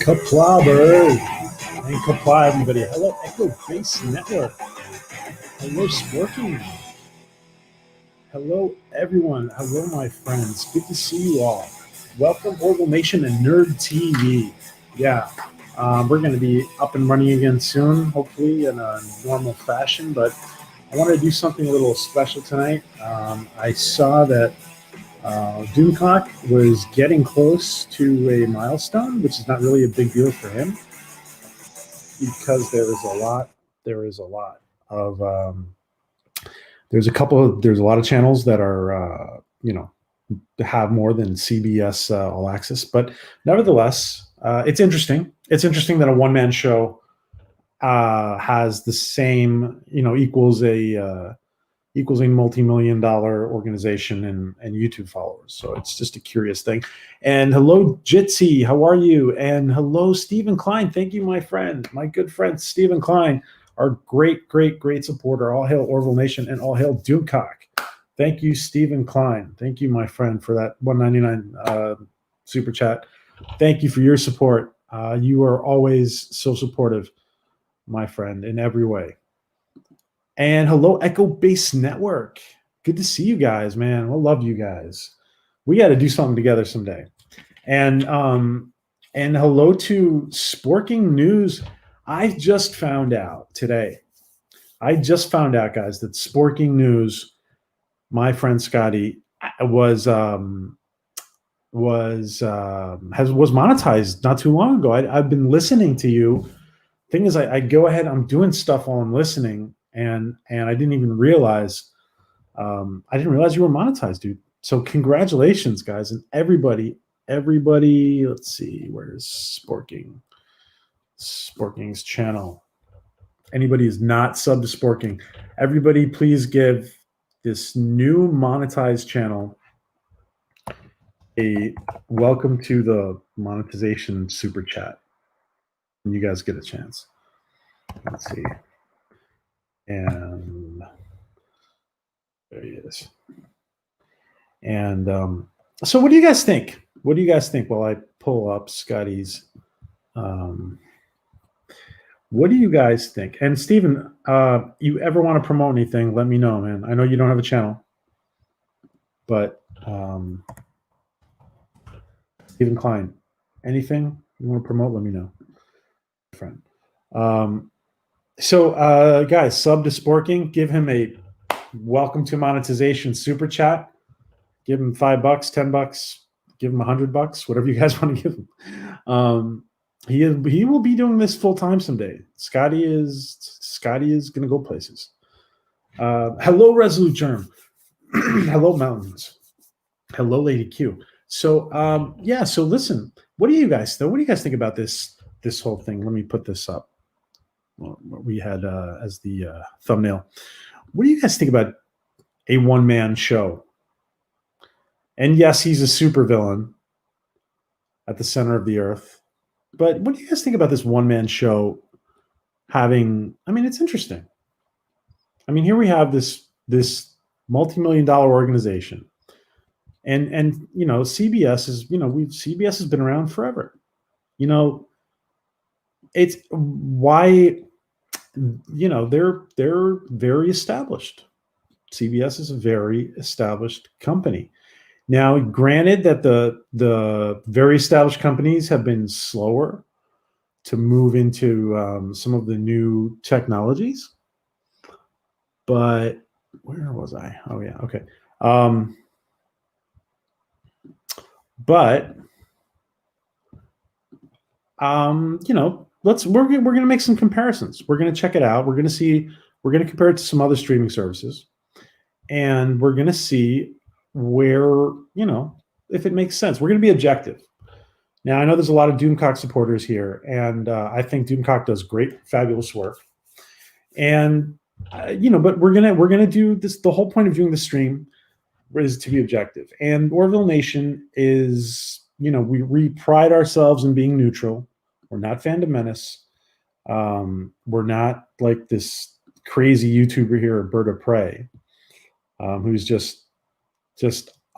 Kaplabber and Kapla, everybody. Hello, Echo Base Network. Hello, Sporking. Hello, everyone. Hello, my friends. Good to see you all. Welcome, Orville Nation and Nerd TV. Yeah, we're going to be up and running again soon, hopefully in a normal fashion, but I wanted to do something a little special tonight. I saw that Doomcock was getting close to a milestone, which is not really a big deal for him because there's a lot of there's a lot of channels that are have more than CBS All Access, but nevertheless, it's interesting. It's interesting that a one-man show has the same, equals a multi-million-dollar organization and YouTube followers. So it's just a curious thing. And hello, Jitsi, how are you? And hello, Stephen Klein. Thank you, my friend, my good friend, Stephen Klein, our great supporter. All hail Orville Nation and all hail Doomcock. Thank you, Stephen Klein. Thank you, my friend, for that $1.99 super chat. Thank you for your support. You are always so supportive, my friend, in every way. And hello, Echo Base Network. Good to see you guys, man. I love you guys. We got to do something together someday. And hello to Sporking News. I just found out today. Guys, that Sporking News, my friend Scotty, was monetized not too long ago. I've been listening to you. Thing is, I go ahead. I'm doing stuff while I'm listening. And I didn't even realize you were monetized, dude. So congratulations, guys, and everybody. Let's see, where's Sporking's channel? Anybody who's not subbed to Sporking, everybody, please give this new monetized channel a welcome to the monetization super chat. And you guys get a chance. Let's see. And there he is. And so what do you guys think? What do you guys think while I pull up Scotty's? What do you guys think? And Stephen, you ever want to promote anything, let me know, man. I know you don't have a channel, but Stephen Klein, anything you want to promote, let me know, friend. So, guys, sub to Sporking. Give him a welcome to monetization super chat. Give him $5, $10. Give him $100, whatever you guys want to give him. He will be doing this full time someday. Scotty is going to go places. Hello, Resolute Germ. Hello, Mountains. Hello, Lady Q. So, So listen, what do you guys think about this whole thing? Let me put this up. What we had as the thumbnail. What do you guys think about a one-man show? And yes, he's a supervillain at the center of the earth. But what do you guys think about this one-man show having? I mean, it's interesting. I mean, here we have this multi-million-dollar organization, and CBS is CBS has been around forever. It's why. They're very established. CBS is a very established company. Now, granted that the very established companies have been slower to move into some of the new technologies, but where was I? Oh yeah, okay. But you know, we're going to make some comparisons. We're going to check it out. We're going to compare it to some other streaming services, and we're going to see where, you know, if it makes sense. We're going to be objective. Now, I know there's a lot of Doomcock supporters here, and I think Doomcock does great, fabulous work. And you know, but we're gonna do this. The whole point of doing the stream is to be objective. And Orville Nation is, you know, we pride ourselves in being neutral. We're not Fandom Menace. We're not like this crazy YouTuber here, Bird of Prey, who's just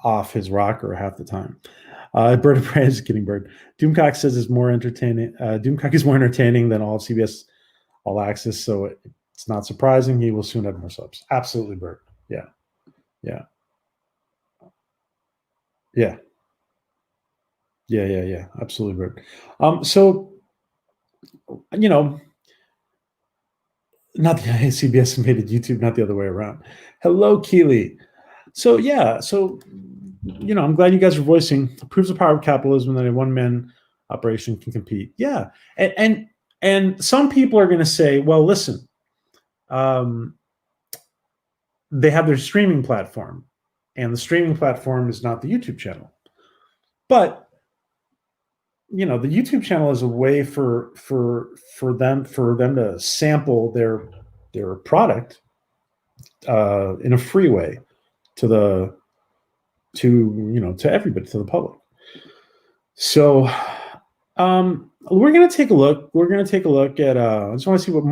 off his rocker half the time. Bird of Prey is kidding. Bird. Doomcock says is more entertaining. Doomcock is more entertaining than all of CBS All Access, so it's not surprising he will soon have more subs. Absolutely, Bird. Yeah. Absolutely, Bird. So, you know, not the CBS invaded YouTube, not the other way around. Hello, Keely. So yeah, you know, I'm glad you guys are voicing. It proves the power of capitalism that a one-man operation can compete. Yeah, and some people are going to say, well, listen, they have their streaming platform, and the streaming platform is not the YouTube channel. But you know, the YouTube channel is a way for them to sample their product in a free way to everybody, to the public. So we're going to take a look. We're going to take a look at. I just want to see some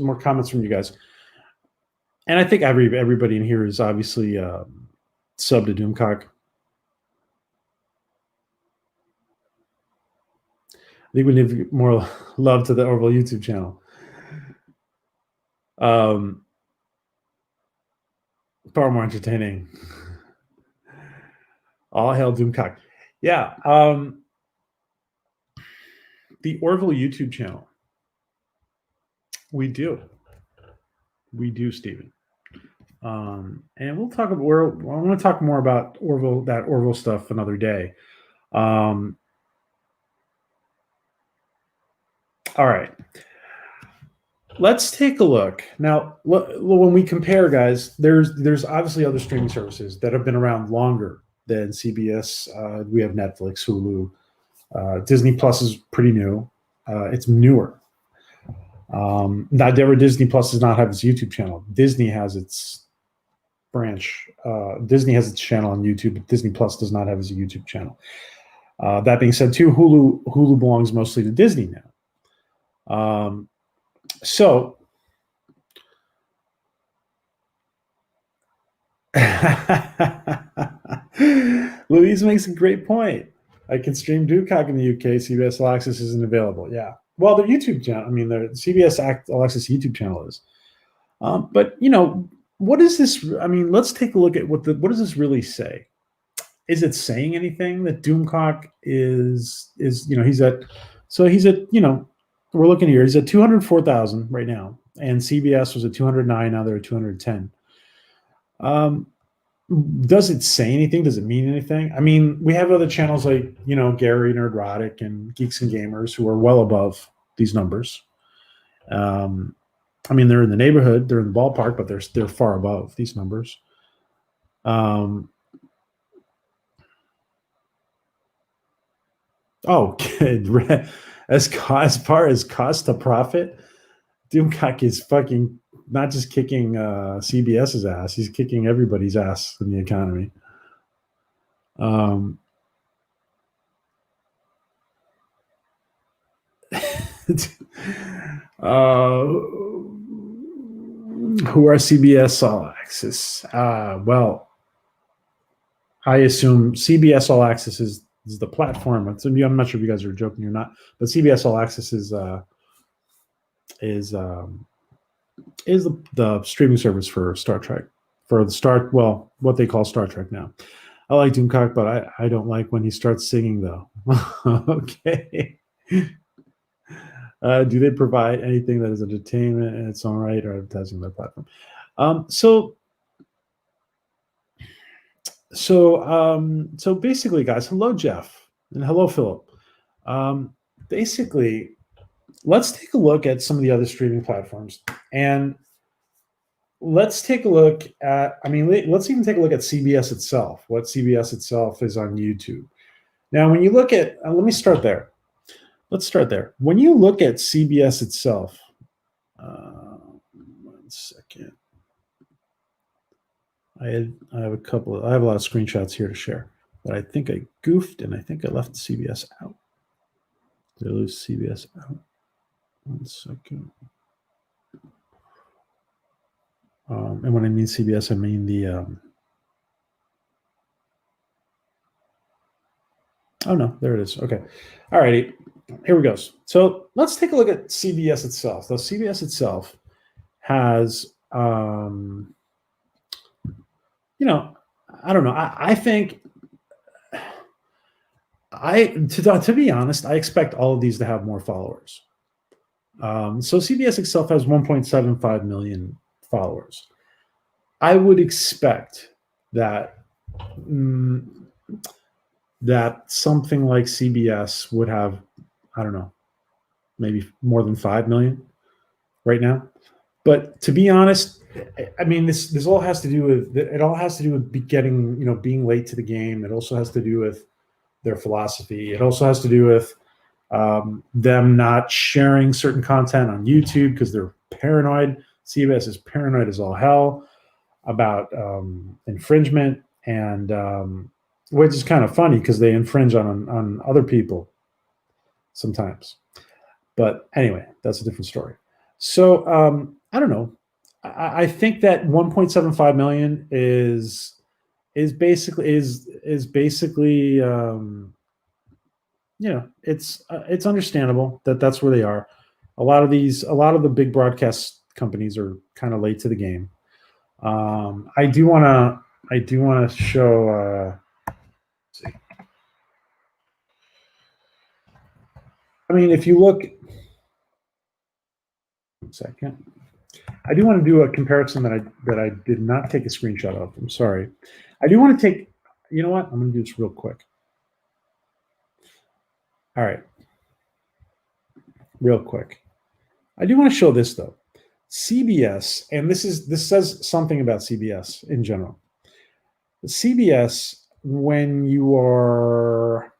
more comments from you guys. And I think everybody in here is obviously sub to Doomcock. I think we need more love to the Orville YouTube channel. Far more entertaining. All hail Doomcock. Yeah. The Orville YouTube channel. We do, Stephen. And we'll talk about I want to talk more about Orville stuff another day. All right. Let's take a look. Now, when we compare, guys, there's obviously other streaming services that have been around longer than CBS. We have Netflix, Hulu. Disney Plus is pretty new. It's newer. Disney Plus does not have its YouTube channel. Disney has its branch. Disney has its channel on YouTube, but Disney Plus does not have its YouTube channel. That being said, too, Hulu belongs mostly to Disney now. So Louise makes a great point. I can stream Doomcock in the UK. CBS All Access isn't available. Yeah. Well, their YouTube channel, I mean, the CBS All Access YouTube channel is. But, you know, what is this? I mean, let's take a look at what does this really say? Is it saying anything that Doomcock is, you know, he's at, you know, we're looking here. He's at 204,000 right now, and CBS was at 209. Now they're at 210. Does it say anything? Does it mean anything? I mean, we have other channels like, you know, Gary Nerdrotic and Geeks and Gamers who are well above these numbers. I mean, they're in the neighborhood, they're in the ballpark, but they're far above these numbers. As far as cost to profit, Doomcock is fucking not just kicking CBS's ass; he's kicking everybody's ass in the economy. Who are CBS All Access? Well, I assume CBS All Access is the platform. I'm not sure if you guys are joking or not, but CBS All Access is the streaming service for Star Trek for the what they call Star Trek now. I like Doomcock, but I don't like when he starts singing, though. Okay. Do they provide anything that is entertainment in its own right or advertising their platform? So basically, guys, hello, Jeff, and hello, Philip. Basically, let's take a look at some of the other streaming platforms, and let's take a look at, let's even take a look at CBS itself, what CBS itself is on YouTube. Now, when you look at, let me start there. Let's start there. When you look at CBS itself, 1 second. I have a lot of screenshots here to share, but I think I goofed and I think I left CBS out. Did I lose CBS out? 1 second. And when I mean CBS, I mean the. Oh no, there it is. Okay, all righty. Here we go. So let's take a look at CBS itself. So CBS itself has, I don't know. I think to be honest, I expect all of these to have more followers. So CBS itself has 1.75 million followers. I would expect that that something like CBS would have, I don't know, maybe more than 5 million right now. But to be honest, I mean, this all has to do with being late to the game. It also has to do with their philosophy. It also has to do with them not sharing certain content on YouTube because they're paranoid. CBS is paranoid as all hell about infringement, and which is kind of funny because they infringe on other people sometimes. But anyway, that's a different story. So I don't know. I think that 1.75 million is basically it's understandable that that's where they are. A lot of the big broadcast companies are kind of late to the game. I do want to show. See. I mean, if you look. 1 second. I do want to do a comparison that I did not take a screenshot of. I'm sorry. I do want to take. You know what? I'm going to do this real quick. All right. Real quick. I do want to show this though. CBS, and this says something about CBS in general. CBS, when you are,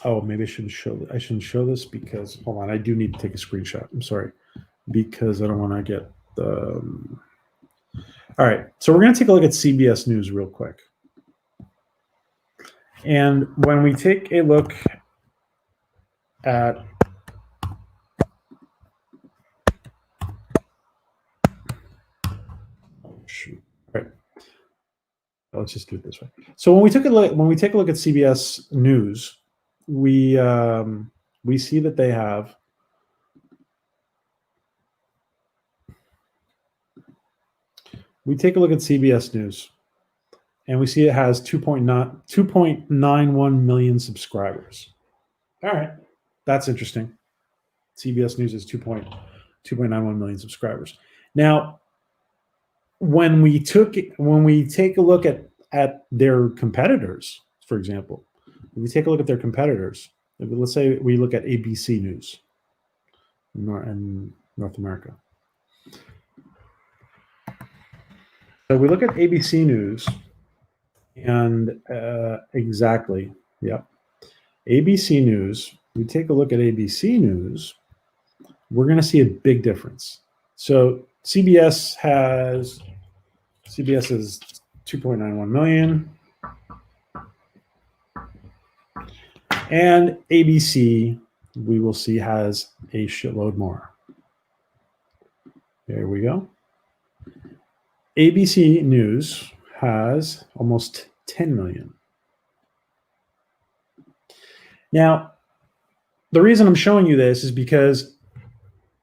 maybe I shouldn't show this because, hold on, I do need to take a screenshot. I'm sorry, because I don't want to get the. All right, so we're going to take a look at CBS News real quick. And when we take a look at shoot. All right. Let's just do it this way. So when we take a look at CBS News, we see that they have we take a look at CBS News and we see it has 2.91 million subscribers. All right. That's interesting. CBS News is 2.91 million subscribers. Now, when we take a look at their competitors, for example, if we take a look at their competitors, let's say we look at ABC News in North America. So we look at ABC News, and exactly, yep. ABC News, we take a look at ABC News, we're going to see a big difference. So CBS is 2.91 million. And ABC, we will see, has a shitload more. There we go. ABC News has almost 10 million. Now, the reason I'm showing you this is because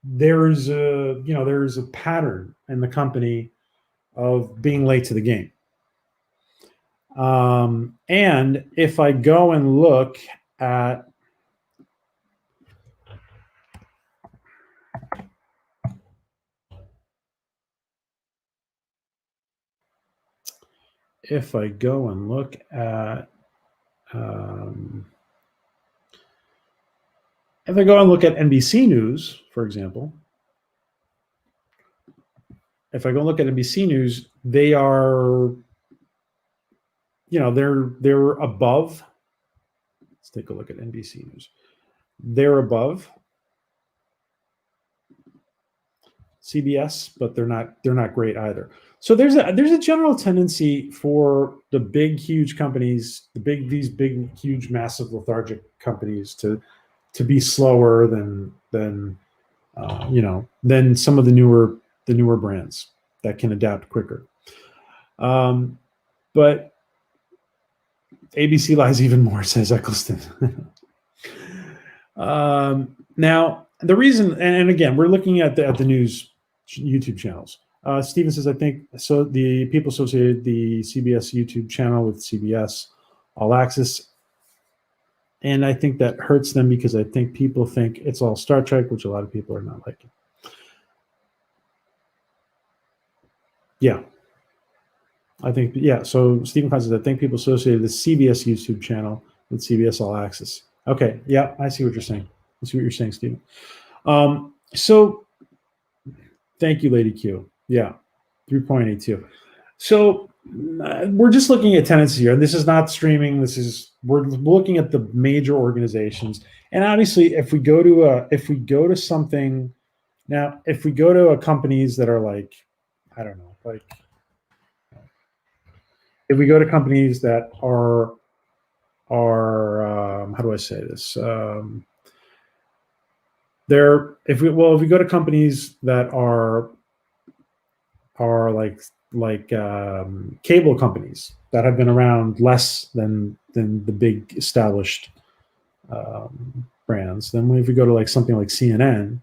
there's a pattern in the company of being late to the game. And if I go and look at if I go and look at if I go and look at NBC News, for example, if I go look at NBC News, they are, they're above. Let's take a look at NBC News. They're above CBS, but they're not great either. So there's a general tendency for the big, huge companies, these big, huge, massive, lethargic companies to be slower than some of the newer brands that can adapt quicker. But ABC lies even more, says Eccleston. Now, the reason, and again, we're looking at the news YouTube channels. Steven says, I think so. The people associated the CBS YouTube channel with CBS All Access, and I think that hurts them because I think people think it's all Star Trek, which a lot of people are not liking. Yeah. I think, yeah. So Stephen Klein says, I think people associated the CBS YouTube channel with CBS All Access. Okay. Yeah, I see what you're saying. I see what you're saying, Stephen. So thank you, Lady Q. Yeah, 3.82. So we're just looking at tendency here. This is not streaming. We're looking at the major organizations. And obviously, if we go to something now, if we go to companies that are like, I don't know, like if we go to companies that are how do I say this? If we go to companies that are like cable companies that have been around less than the big established brands, then if we go to like something like CNN,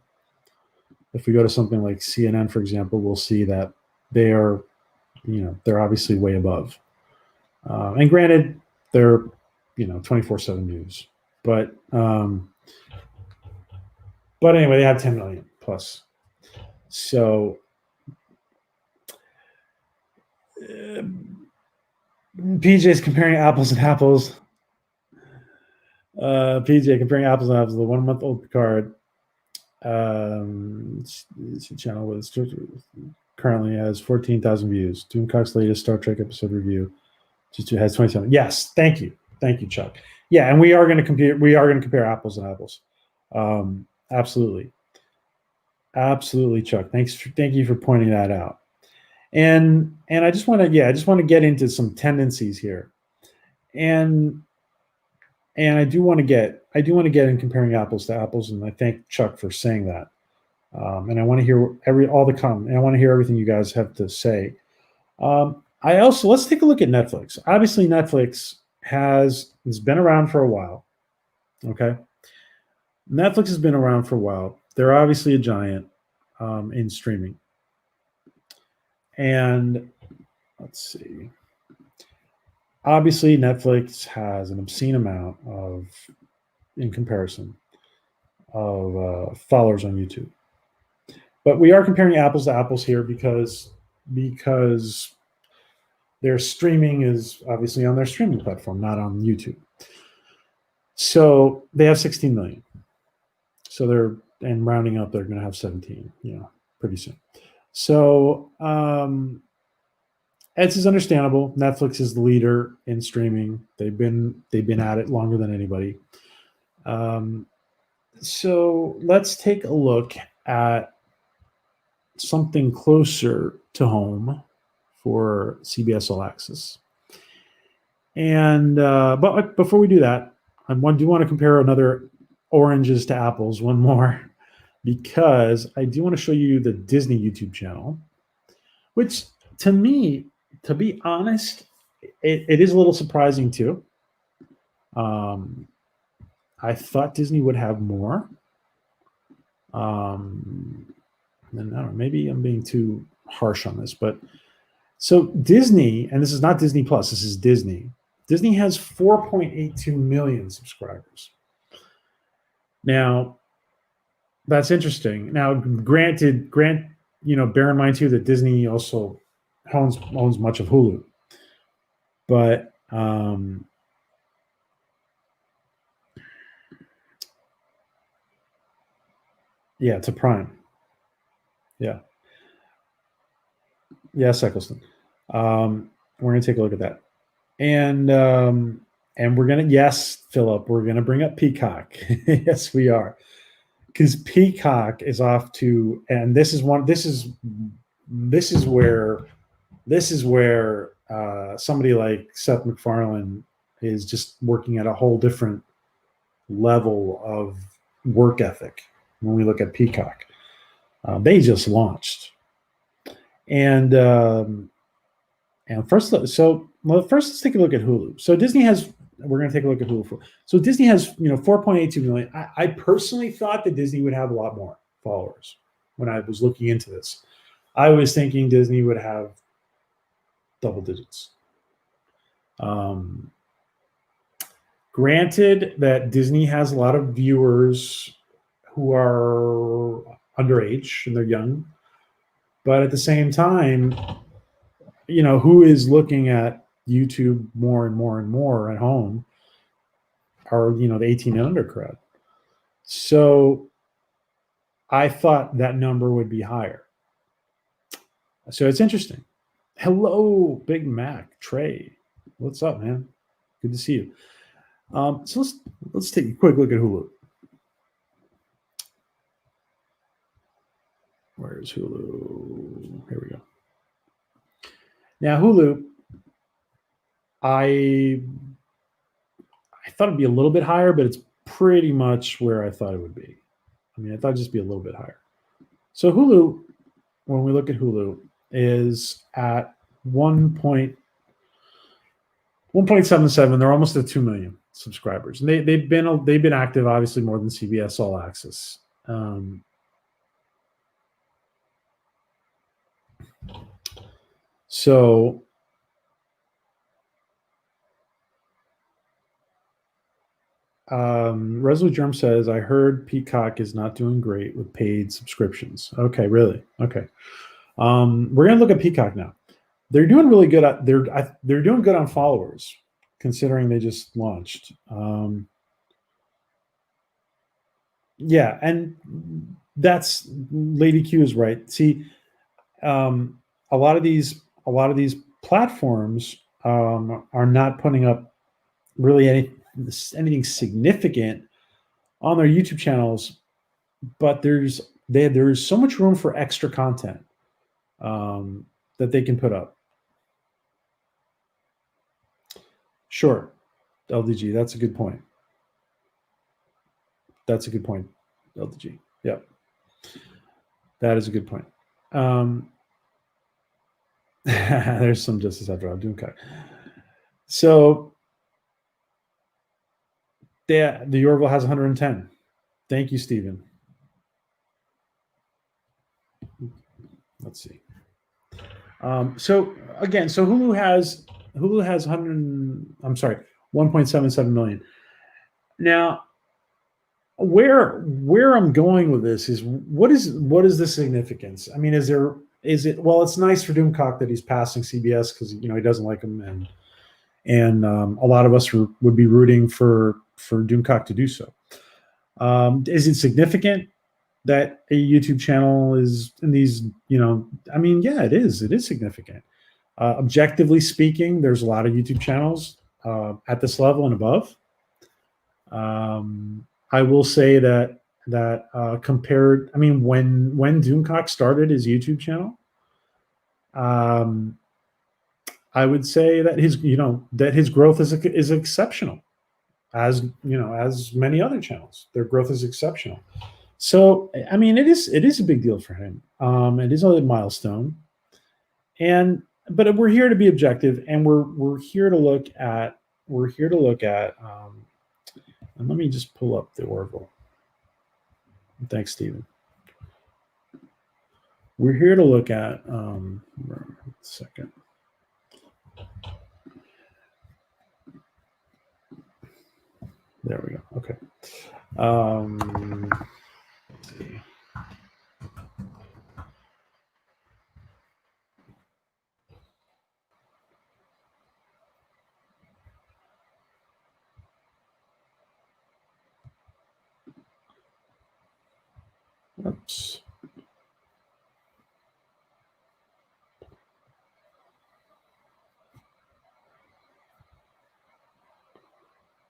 for example, we'll see that they are, they're obviously way above. And granted, they're 24/7 news, but anyway, they have 10 million plus. So PJ's comparing apples and apples. PJ comparing apples and apples. The 1 month old Picard channel with currently has 14,000 views. Doomcock's latest Star Trek episode review just has 27. Yes, thank you, Chuck. Yeah, and we are going to compare apples and apples. Absolutely, Chuck. Thank you for pointing that out. And I just want to get into some tendencies here, and I do want to get in comparing apples to apples, and I thank Chuck for saying that. And I want to hear all the comments, and I want to hear everything you guys have to say. Let's take a look at Netflix. Obviously, Netflix has been around for a while. Okay, Netflix has been around for a while. They're obviously a giant in streaming. And let's see. Obviously, Netflix has an obscene amount in comparison, of followers on YouTube. But we are comparing apples to apples here because their streaming is obviously on their streaming platform, not on YouTube. So they have 16 million. So and rounding up, they're going to have 17, pretty soon. So this is understandable. Netflix is the leader in streaming. They've been at it longer than anybody. So let's take a look at something closer to home for CBS All Access. And but before we do that, I do want to compare another oranges to apples, one more, because I do want to show you the Disney YouTube channel, which to me, to be honest, it is a little surprising too. I thought Disney would have more. And I don't know, maybe I'm being too harsh on this, but so Disney, and this is not Disney Plus, this is Disney. Disney has 4.82 million subscribers. Now, that's interesting. Now, bear in mind too that Disney also owns much of Hulu, but yeah, it's a Prime. Yeah, Eccleston. We're gonna take a look at that, and we're gonna Philip, we're gonna bring up Peacock. Yes, we are, because Peacock is off to, and this is where somebody like Seth MacFarlane is just working at a whole different level of work ethic. When we look at Peacock, they just launched, and first let's take a look at Hulu. So Disney has. We're going to take a look at Hulu. So Disney has 4.82 million. I personally thought that Disney would have a lot more followers when I was looking into this. I was thinking Disney would have double digits. Granted that Disney has a lot of viewers who are underage and they're young, but at the same time, who is looking at YouTube more and more and more at home are, the 18 and under crowd. So I thought that number would be higher. So it's interesting. Hello, Big Mac, Trey. What's up, man? Good to see you. So let's take a quick look at Hulu. Where's Hulu? Here we go. Now Hulu, I thought it'd be a little bit higher, but it's pretty much where I thought it would be. I mean, I thought it'd just be a little bit higher. So Hulu, when we look at Hulu, is at 1.77. They're almost at 2 million subscribers. And they've been active, obviously, more than CBS All Access. So Resolute Germ says, I heard Peacock is not doing great with paid subscriptions. Okay, really? Okay. We're gonna look at Peacock now. They're doing really good. They're doing good on followers, considering they just launched. Yeah, and that's Lady Q is right. See, a lot of these platforms are not putting up really anything significant on their YouTube channels, but there's so much room for extra content that they can put up. Sure, LDG, that's a good point. That's a good point, LDG. Yep, that is a good point. There's some justice after all. Doomcock. So the Orville has 110. Thank you, Stephen. Let's see. So Hulu has 1.77 million. Now, where I'm going with this is what is the significance? I mean, is it well, it's nice for Doomcock that he's passing CBS because he doesn't like him, and a lot of us would be rooting for Doomcock to do so. Is it significant that a YouTube channel is in these? I mean, yeah, it is. It is significant. Objectively speaking, there's a lot of YouTube channels at this level and above. I will say that compared, I mean, when Doomcock started his YouTube channel, I would say that his growth is exceptional, as many other channels. Their growth is exceptional. So I mean, it is a big deal for him. It is a milestone, but we're here to be objective, and we're here to look at. And let me just pull up the Orville. Thanks, Stephen. we're here to look at. Second. There we go. Okay. Let's see. Oops.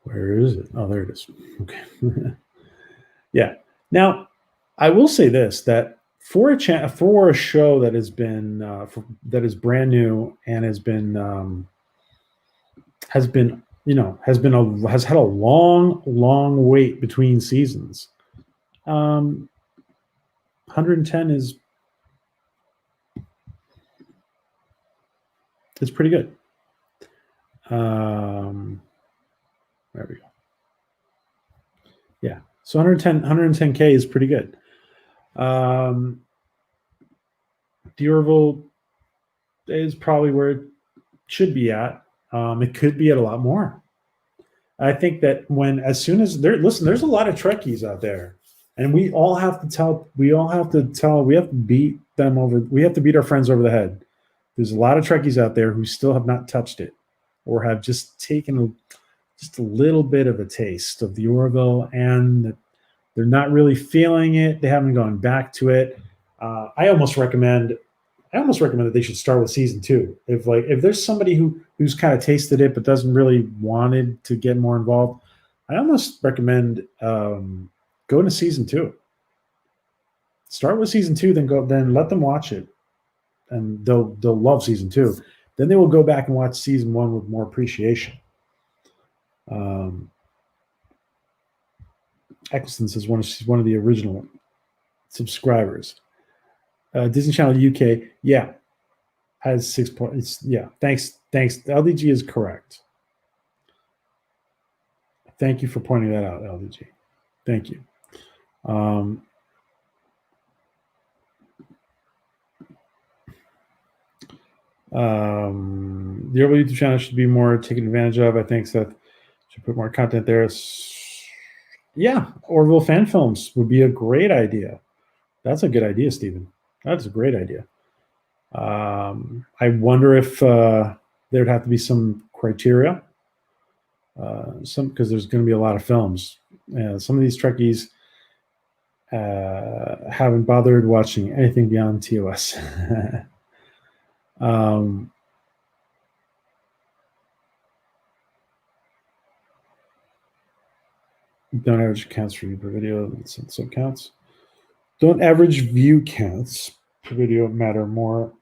Where is it? Oh, there it is. Okay. Yeah. Now, I will say this: that for a show that has been that is brand new and has been has had a long wait between seasons. 110 is pretty good. There we go. Yeah. So 110K is pretty good. The Orville is probably where it should be at. It could be at a lot more. I think that as soon as there's a lot of Trekkies out there, and we have to beat them over. We have to beat our friends over the head. There's a lot of Trekkies out there who still have not touched it, or have just taken just a little bit of a taste of the Orville, and they're not really feeling it. They haven't gone back to it. I almost recommend that they should start with season 2. If there's somebody who's kind of tasted it but doesn't really wanted to get more involved, I almost recommend going to season 2. Start with season 2, then let them watch it, and they'll love season 2. Then they will go back and watch season 1 with more appreciation. Eccleston says she's one of the original subscribers. Disney Channel UK, yeah, has 6 points. Yeah, thanks. LDG is correct. Thank you for pointing that out, LDG. Thank you. The Orville YouTube channel should be more taken advantage of. I think Seth should put more content there. Yeah, Orville fan films would be a great idea. That's a good idea, Stephen. That's a great idea. I wonder if there'd have to be some criteria. Because there's going to be a lot of films. Some of these Trekkies haven't bothered watching anything beyond TOS. Don't average counts for view per video. Some counts. Don't average view counts per video matter more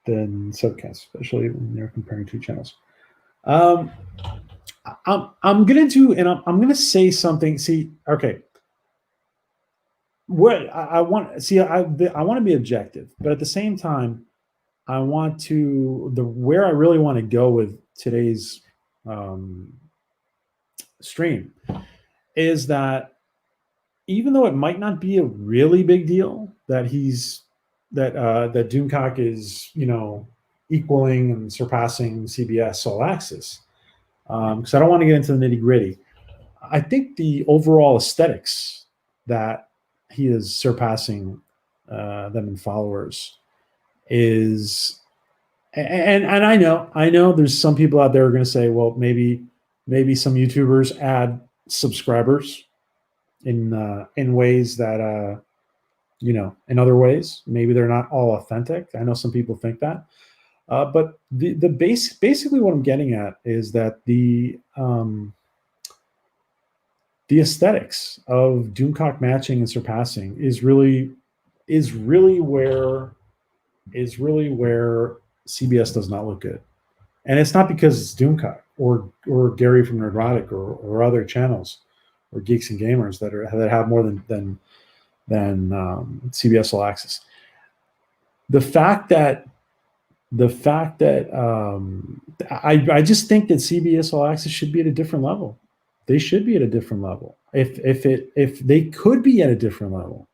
than sub counts, especially when you're comparing two channels. I'm gonna say something. See, okay. What I want to be objective, but at the same time, I want to where I really want to go with today's stream is that even though it might not be a really big deal that that Doomcock is equaling and surpassing CBS All Access, because I don't want to get into the nitty gritty. I think the overall aesthetics that he is surpassing them in followers is, and I know there's some people out there who are going to say, well, maybe some YouTubers add subscribers in ways that in other ways maybe they're not all authentic. I know some people think that, but basically what I'm getting at is that the aesthetics of Doomcock matching and surpassing is really where CBS does not look good. And it's not because it's Doomcock or Gary from Nerdrotic or other channels or Geeks and Gamers that have more than CBS All Access. The fact that I just think that CBS All Access should be at a different level. They should be at a different level. If they could be at a different level,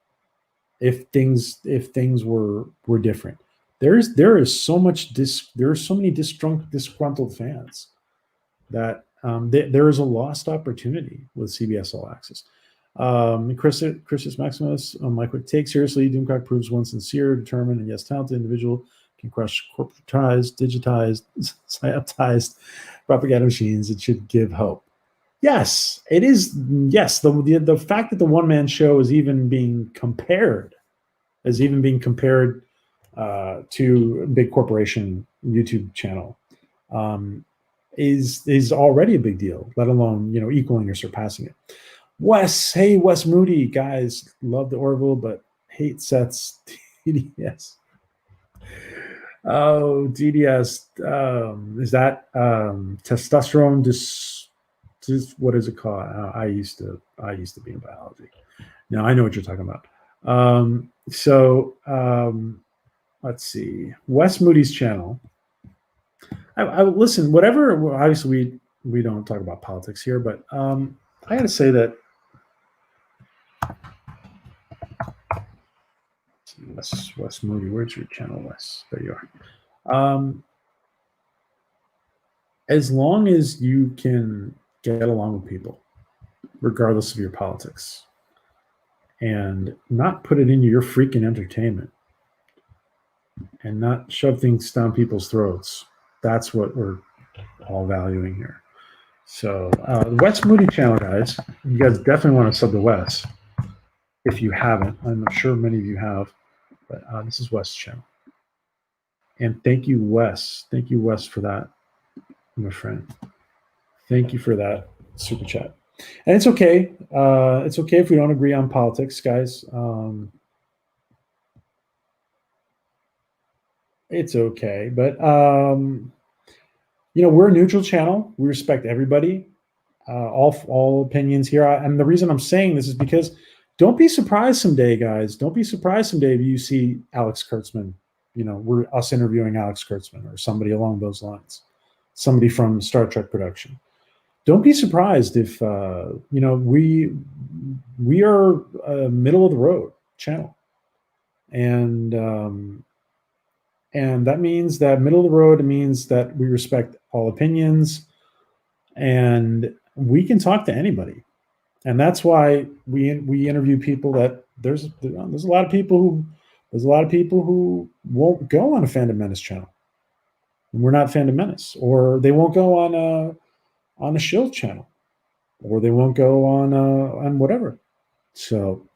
if things were different. There is so much there are so many disgruntled fans that there is a lost opportunity with CBS All Access. Christus Maximus, my quick take. Seriously, Doomcock proves one sincere, determined, and yes, talented individual can crush corporatized, digitized, psyoptized propaganda machines. It should give hope. Yes, it is. Yes, the fact that the one man show is even being compared, to a big corporation YouTube channel, is already a big deal. Let alone equaling or surpassing it. Wes Moody, guys, love the Orville, but hate Seth's DDS. Oh, DDS, is that testosterone? What is it called? I used to be in biology. No, I know what you're talking about. Let's see. Wes Moody's channel. I listen. Whatever. Obviously, we don't talk about politics here, but I got to say that Wes Moody. Where's your channel, Wes? There you are. As long as you can get along with people, regardless of your politics, and not put it into your freaking entertainment, and not shove things down people's throats, that's what we're all valuing here. So the Wes Moody channel, guys, you guys definitely want to sub to Wes if you haven't. I'm sure many of you have, but this is Wes' channel. And thank you, Wes. Thank you, Wes, for that, my friend. Thank you for that super chat. And it's okay. It's okay if we don't agree on politics, guys. It's okay. But, we're a neutral channel. We respect everybody, all opinions here. And the reason I'm saying this is because don't be surprised someday, guys. Don't be surprised someday if you see Alex Kurtzman. We're us interviewing Alex Kurtzman or somebody along those lines, somebody from Star Trek production. Don't be surprised if we are a middle of the road channel, and that means that middle of the road means that we respect all opinions, and we can talk to anybody, and that's why we interview people that there's a lot of people who won't go on a Fandom Menace channel. We're not Fandom Menace, or they won't go on a Shield channel, or they won't go on whatever. So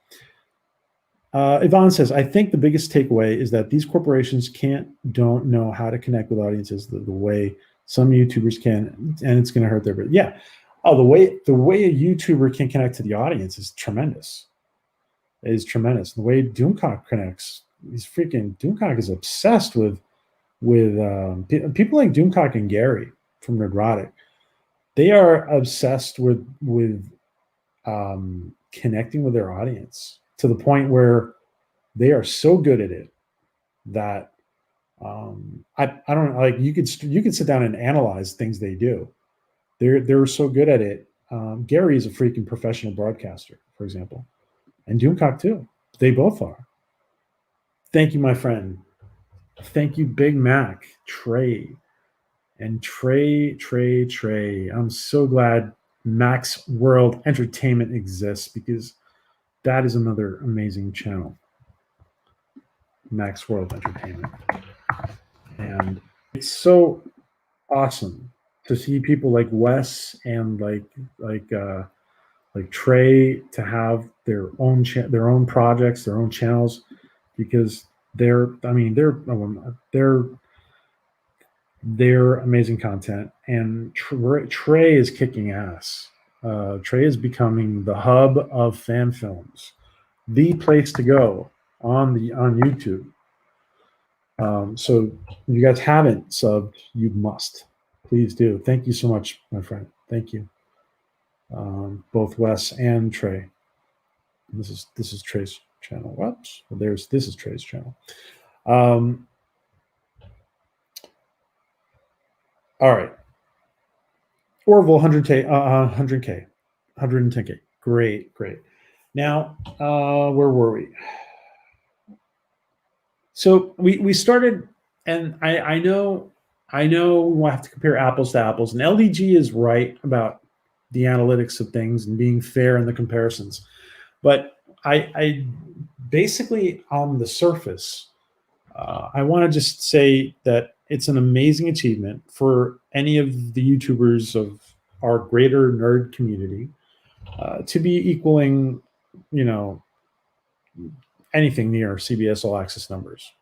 Yvonne says, I think the biggest takeaway is that these corporations don't know how to connect with audiences the way some YouTubers can, and it's going to hurt their business. Yeah. Oh, the way a YouTuber can connect to the audience is tremendous. It is tremendous. The way Doomcock connects, Doomcock is obsessed with people like Doomcock and Gary from Neurotic. They are obsessed with connecting with their audience to the point where they are so good at it that I don't like you could sit down and analyze things they do. They're so good at it. Gary is a freaking professional broadcaster, for example, and Doomcock too. They both are. Thank you, my friend. Thank you, Big Mac, Trey. And Trey. I'm so glad Max World Entertainment exists, because that is another amazing channel. Max World Entertainment. And it's so awesome to see people like Wes and like Trey to have their own projects, their own channels, because they're amazing content, and Trey is kicking ass. Trey is becoming the hub of fan films, the place to go on YouTube. So if you guys haven't subbed, you must. Please do. Thank you so much, my friend. Thank you. Both Wes and Trey. This is Trey's channel. Whoops. Well, this is Trey's channel. All right. Orville 100K, 110K. Great. Now, where were we? So we started, and I know we'll have to compare apples to apples, and LDG is right about the analytics of things and being fair in the comparisons. But I basically on the surface, I want to just say that it's an amazing achievement for any of the YouTubers of our greater nerd community to be equaling, you know, anything near CBS All Access numbers.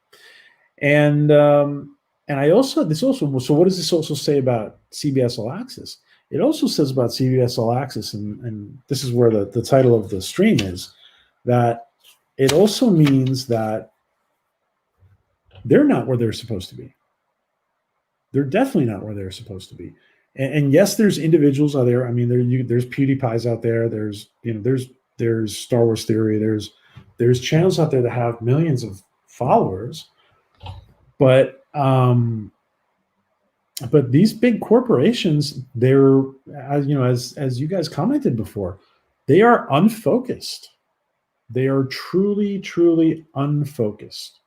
And I also this also so what does this also say about CBS All Access? It also says about CBS All Access, and this is where the title of the stream is, that it also means that they're not where they're supposed to be. They're definitely not where they're supposed to be. And yes, there's individuals out there. I mean, there's PewDiePie's out there. There's Star Wars Theory. There's channels out there that have millions of followers, but these big corporations, they're, as you guys commented before, they are unfocused. They are truly unfocused.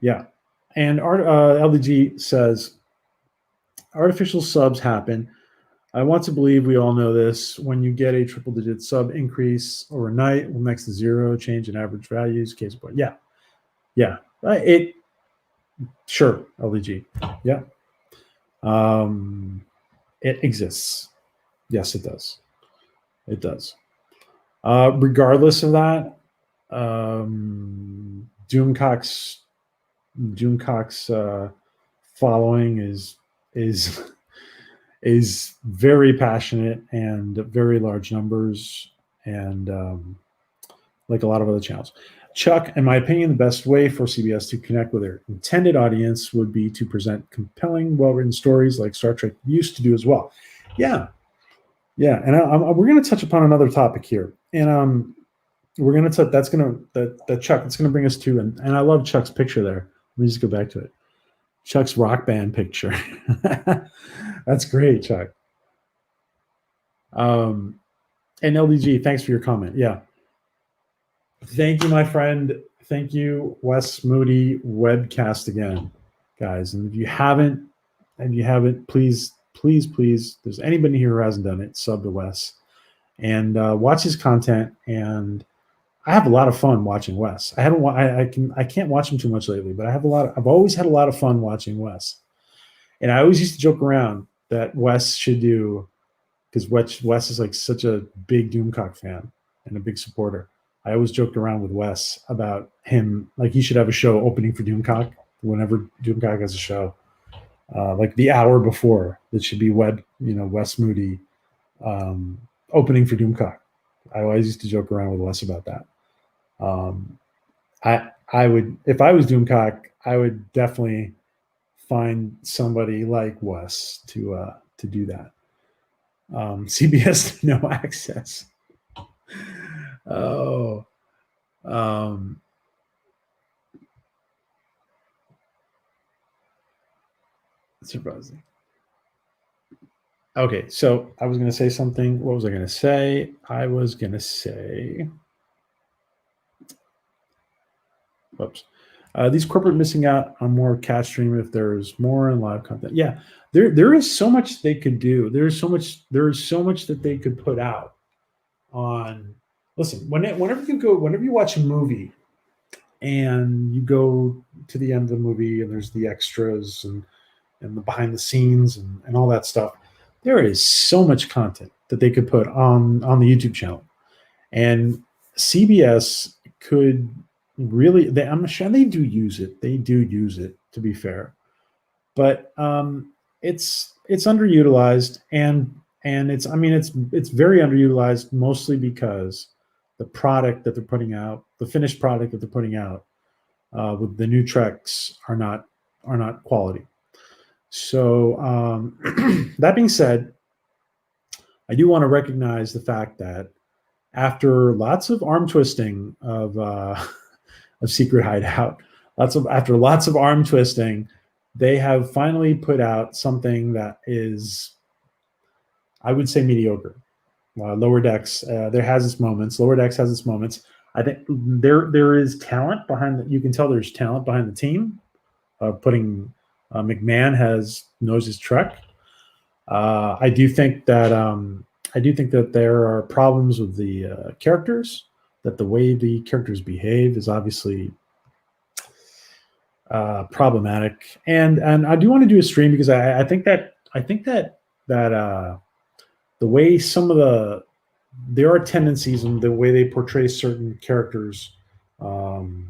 Yeah. And LDG says, artificial subs happen. I want to believe we all know this. When you get a triple-digit sub increase overnight, will next to zero, change in average values, case in point. Yeah. Sure, LDG. Yeah. It exists. Yes, it does. It does. Regardless of that, Doomcock's following is very passionate and very large numbers, and like a lot of other channels. Chuck, in my opinion, the best way for CBS to connect with their intended audience would be to present compelling, well-written stories like Star Trek used to do as well. Yeah. And we're going to touch upon another topic here, and we're going to that's going to Chuck. It's going to bring us to, and I love Chuck's picture there. Let me just go back to it. Chuck's rock band picture. That's great, Chuck. And LDG, thanks for your comment. Yeah. Thank you, my friend. Thank you, Wes Moody, webcast again, guys. And if you haven't, please, if there's anybody here who hasn't done it, sub to Wes and watch his content. And I have a lot of fun watching Wes. I can't watch him too much lately, but I've always had a lot of fun watching Wes. And I always used to joke around that Wes should do, because Wes is like such a big Doomcock fan and a big supporter. I always joked around with Wes about him, like he should have a show opening for Doomcock whenever Doomcock has a show, like the hour before. That should be Wes Moody opening for Doomcock. I always used to joke around with Wes about that. I would, if I was Doomcock, I would definitely find somebody like Wes to do that. CBS no access. Oh, surprising. Okay, so I was going to say something. What was I going to say? I was going to say, whoops. These corporate missing out on more cash stream if there's more in live content. Yeah, there is so much they could do. There is so much that they could put out on. Listen, whenever you watch a movie and you go to the end of the movie and there's the extras and the behind the scenes and all that stuff, there is so much content that they could put on the YouTube channel. And CBS could really, I'm sure they do use it. They do use it, to be fair. But it's underutilized, and it's very underutilized, mostly because the product that they're putting out, the finished product that they're putting out with the new Treks are not quality. So that being said, I do want to recognize the fact that after lots of arm twisting of Secret Hideout, after lots of arm twisting, they have finally put out something that is, I would say, mediocre. Lower Decks, there has its moments. Lower Decks has its moments. I think there is talent behind. You can tell there's talent behind the team. Putting McMahon knows his Trek. I do think that there are problems with the characters. That the way the characters behave is obviously problematic, and I do want to do a stream because I think that the way there are tendencies in the way they portray certain characters, and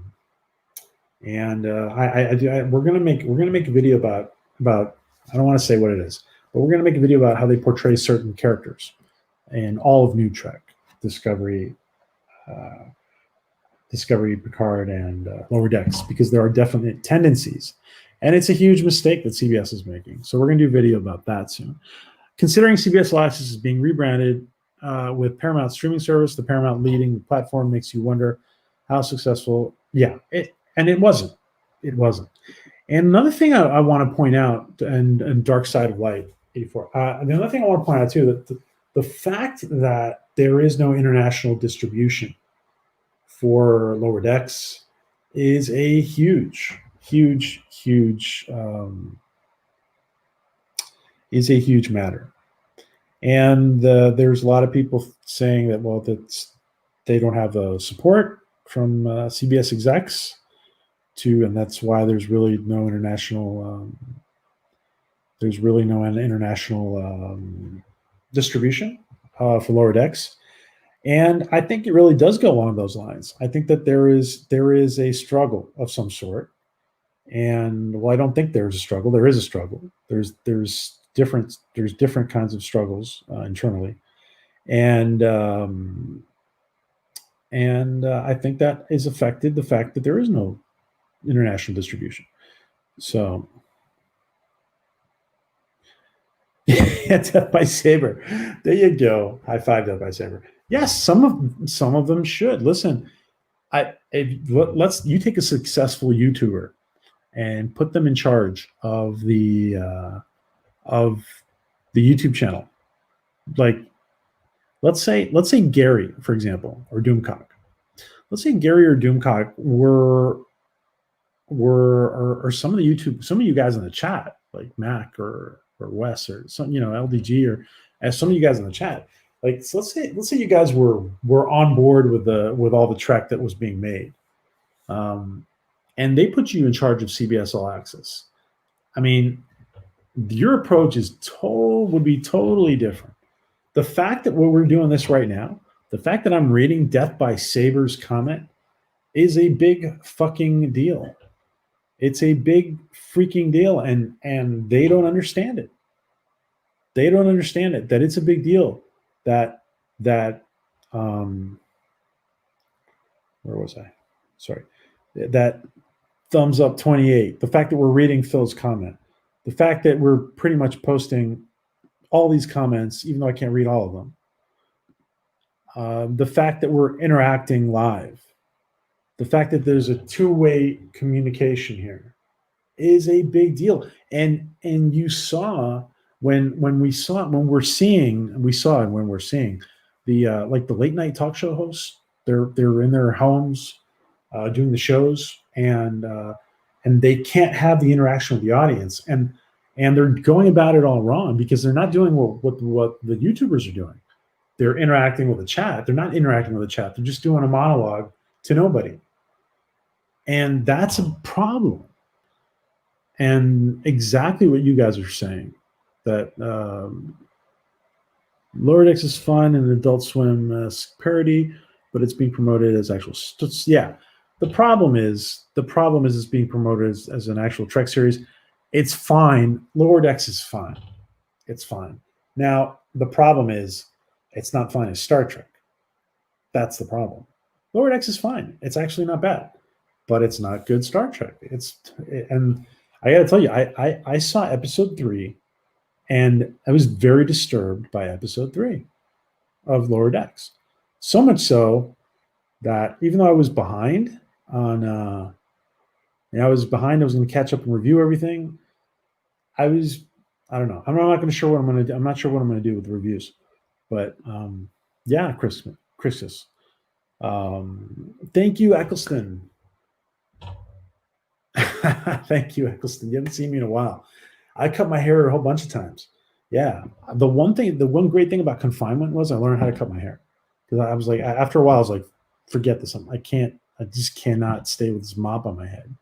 we're gonna make a video about I don't want to say what it is, but we're gonna make a video about how they portray certain characters in all of New Trek, Discovery, Picard, and Lower Decks, because there are definite tendencies, and it's a huge mistake that CBS is making. So we're gonna do a video about that soon. Considering CBS All Access is being rebranded with Paramount streaming service, the Paramount leading the platform makes you wonder how successful. Yeah, it wasn't. It wasn't. And another thing I want to point out, and Dark Side of Light 84. Another thing I want to point out too, that the fact that there is no international distribution for Lower Decks is a huge matter. And there's a lot of people saying that, well, they don't have the support from CBS execs and that's why there's really no international distribution for Lower Decks. And I think it really does go along those lines. I think that there is a struggle of some sort. And well, I don't think there's a struggle. There is a struggle. There's different kinds of struggles internally, and I think that is affected the fact that there is no international distribution. So, Death by Saber. There you go. High five, Death by Saber. Yes, some of them should listen. You take a successful YouTuber and put them in charge of the YouTube channel. Like, let's say Gary, for example, or Doomcock. Let's say Gary or Doomcock were some of you guys in the chat, like Mac or Wes or some, LDG, or as some of you guys in the chat. Like, so let's say you guys were on board with all the Trek that was being made. And they put you in charge of CBS All Access. I mean, your approach would be totally different. The fact that we're doing this right now, the fact that I'm reading Death by Saber's comment, is a big fucking deal. It's a big freaking deal, and they don't understand it. They don't understand it, that it's a big deal. That where was I? Sorry. That thumbs up 28. The fact that we're reading Phil's comment. The fact that we're pretty much posting all these comments, even though I can't read all of them. The fact that we're interacting live. The fact that there's a two-way communication here is a big deal. And you saw when we're seeing the like the late night talk show hosts, they're in their homes doing the shows, and they can't have the interaction with the audience, and they're going about it all wrong, because they're not doing what the YouTubers are doing. They're interacting with the chat. They're not interacting with the chat. They're just doing a monologue to nobody. And that's a problem. And exactly what you guys are saying, that Lower Decks is fun and Adult Swim parody, but it's being promoted as actual. Yeah, the problem is it's being promoted as an actual Trek series. It's fine. Lower Decks is fine. It's fine. Now, the problem is it's not fine as Star Trek. That's the problem. Lower Decks is fine. It's actually not bad, but it's not good Star Trek. And I got to tell you, I saw episode 3, and I was very disturbed by episode 3 of Lower Decks. So much so that even though I was behind I was going to catch up and review everything. I don't know. I'm not going to sure what I'm going to do. I'm not sure what I'm going to do with the reviews, but yeah, Christmas. Thank you, Eccleston. Thank you, Eccleston. You haven't seen me in a while. I cut my hair a whole bunch of times. Yeah. The one great thing about confinement was I learned how to cut my hair. Because I was like, after a while, I was like, forget this. I just cannot stay with this mop on my head.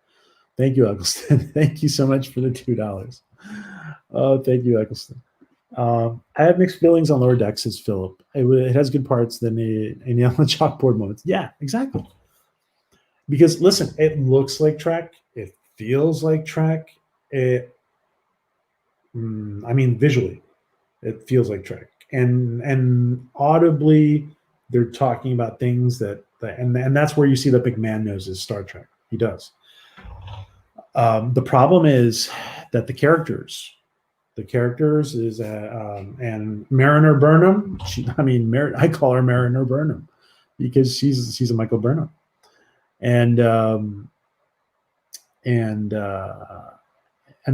Thank you, Eccleston. Thank you so much for the $2. Oh, thank you, Eccleston. I have mixed feelings on Lower Decks, says Philip. It has good parts than a nail on the chalkboard moments. Yeah, exactly. Because listen, it looks like Trek. It feels like Trek. I mean, visually, it feels like Trek, and audibly, they're talking about things and that's where you see that McMahon knows is Star Trek. He does. The problem is that the characters is and Mariner Burnham. I call her Mariner Burnham because she's a Michael Burnham, and the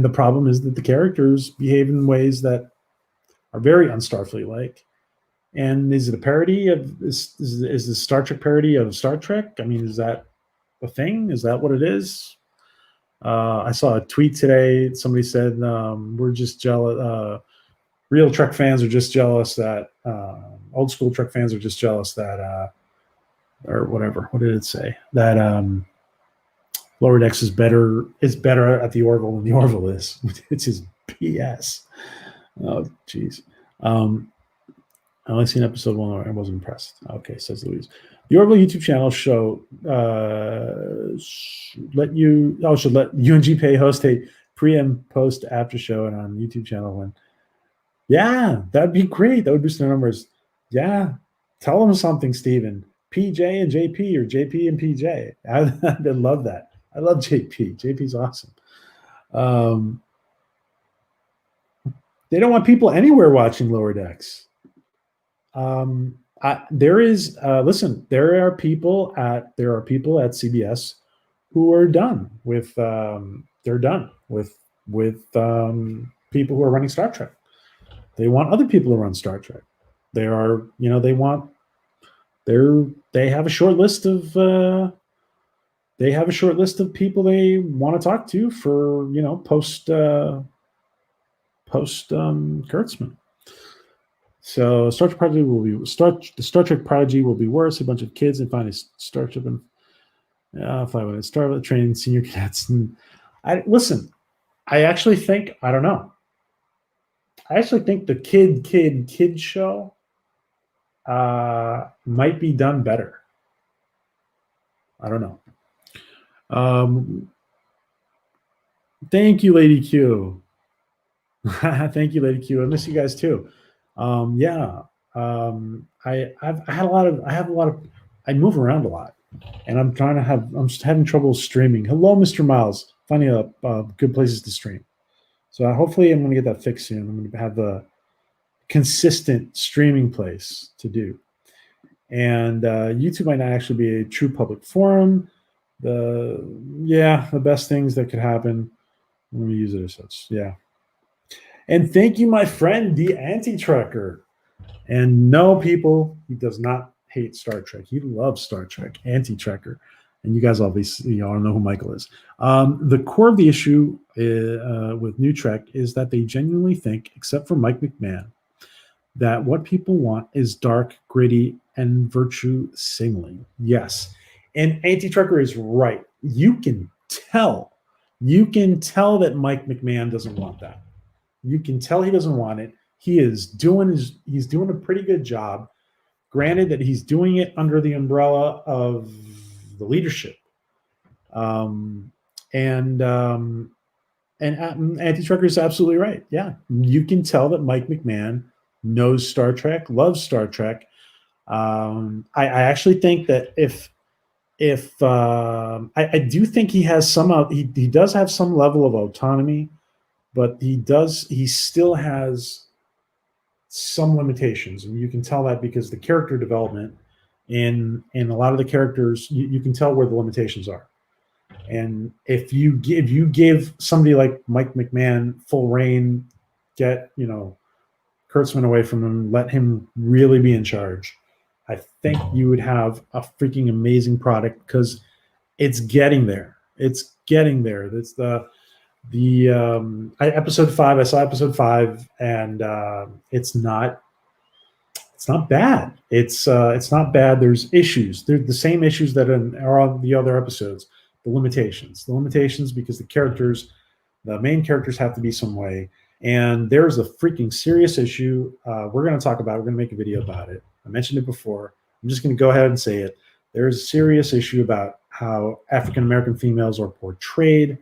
problem is that the characters behave in ways that are very un-Starfleet like. And is it a parody of is the Star Trek parody of Star Trek? I mean, is that a thing? Is that what it is? I saw a tweet today. Somebody said we're just jealous. Real Trek fans are just jealous that old school Trek fans are just jealous that or whatever. What did it say? That Lower Decks is better at the Orville than the Orville is. It's his BS. Oh, jeez. I only seen episode 1. I wasn't impressed. Okay, says Louise. The Orville YouTube channel should let UNG Pay host a pre and post after show and on YouTube channel when. Yeah, that'd be great. That would boost the numbers. Yeah, tell them something, Steven. PJ and JP or JP and PJ. I'd love that. I love JP. JP's awesome. They don't want people anywhere watching Lower Decks. There are people at CBS who are done with people who are running Star Trek. They want other people to run Star Trek. They have a short list of people they want to talk to for post Kurtzman. So the Star Trek Prodigy will be worse. A bunch of kids and find a starship and fly with it. Start with training senior cadets. And I actually think I don't know. I actually think the kid show might be done better. I don't know. Thank you, Lady Q. Thank you, Lady Q. I miss you guys too. I move around a lot, and I'm just having trouble streaming. Hello, Mr. Miles. Finding good places to stream. So hopefully I'm going to get that fixed soon. I'm going to have a consistent streaming place to do. And YouTube might not actually be a true public forum. The best things that could happen when we use it as such. Yeah. And thank you, my friend, the anti-trekker. And no, people, he does not hate Star Trek. He loves Star Trek, anti-trekker. And you guys obviously all know who Michael is. The core of the issue with New Trek is that they genuinely think, except for Mike McMahon, that what people want is dark, gritty, and virtue signaling. Yes. And anti-trekker is right. You can tell that Mike McMahon doesn't want that. You can tell he doesn't want it. He's doing a pretty good job. Granted that he's doing it under the umbrella of the leadership. And anti-trekker is absolutely right. Yeah, you can tell that Mike McMahon knows Star Trek, loves Star Trek. I actually think that I do think he has he does have some level of autonomy, but he still has some limitations, and you can tell that because the character development in a lot of the characters, you can tell where the limitations are. And if you give somebody like Mike McMahon full reign, get Kurtzman away from him, let him really be in charge, I think you would have a freaking amazing product because it's getting there. It's getting there. That's episode 5. I saw episode 5, and it's not bad. It's not bad. There's issues. They're the same issues that are on the other episodes. The limitations because the main characters have to be some way. And there's a freaking serious issue. We're going to talk about it. We're going to make a video about it. I mentioned it before. I'm just going to go ahead and say it. There's a serious issue about how African American females are portrayed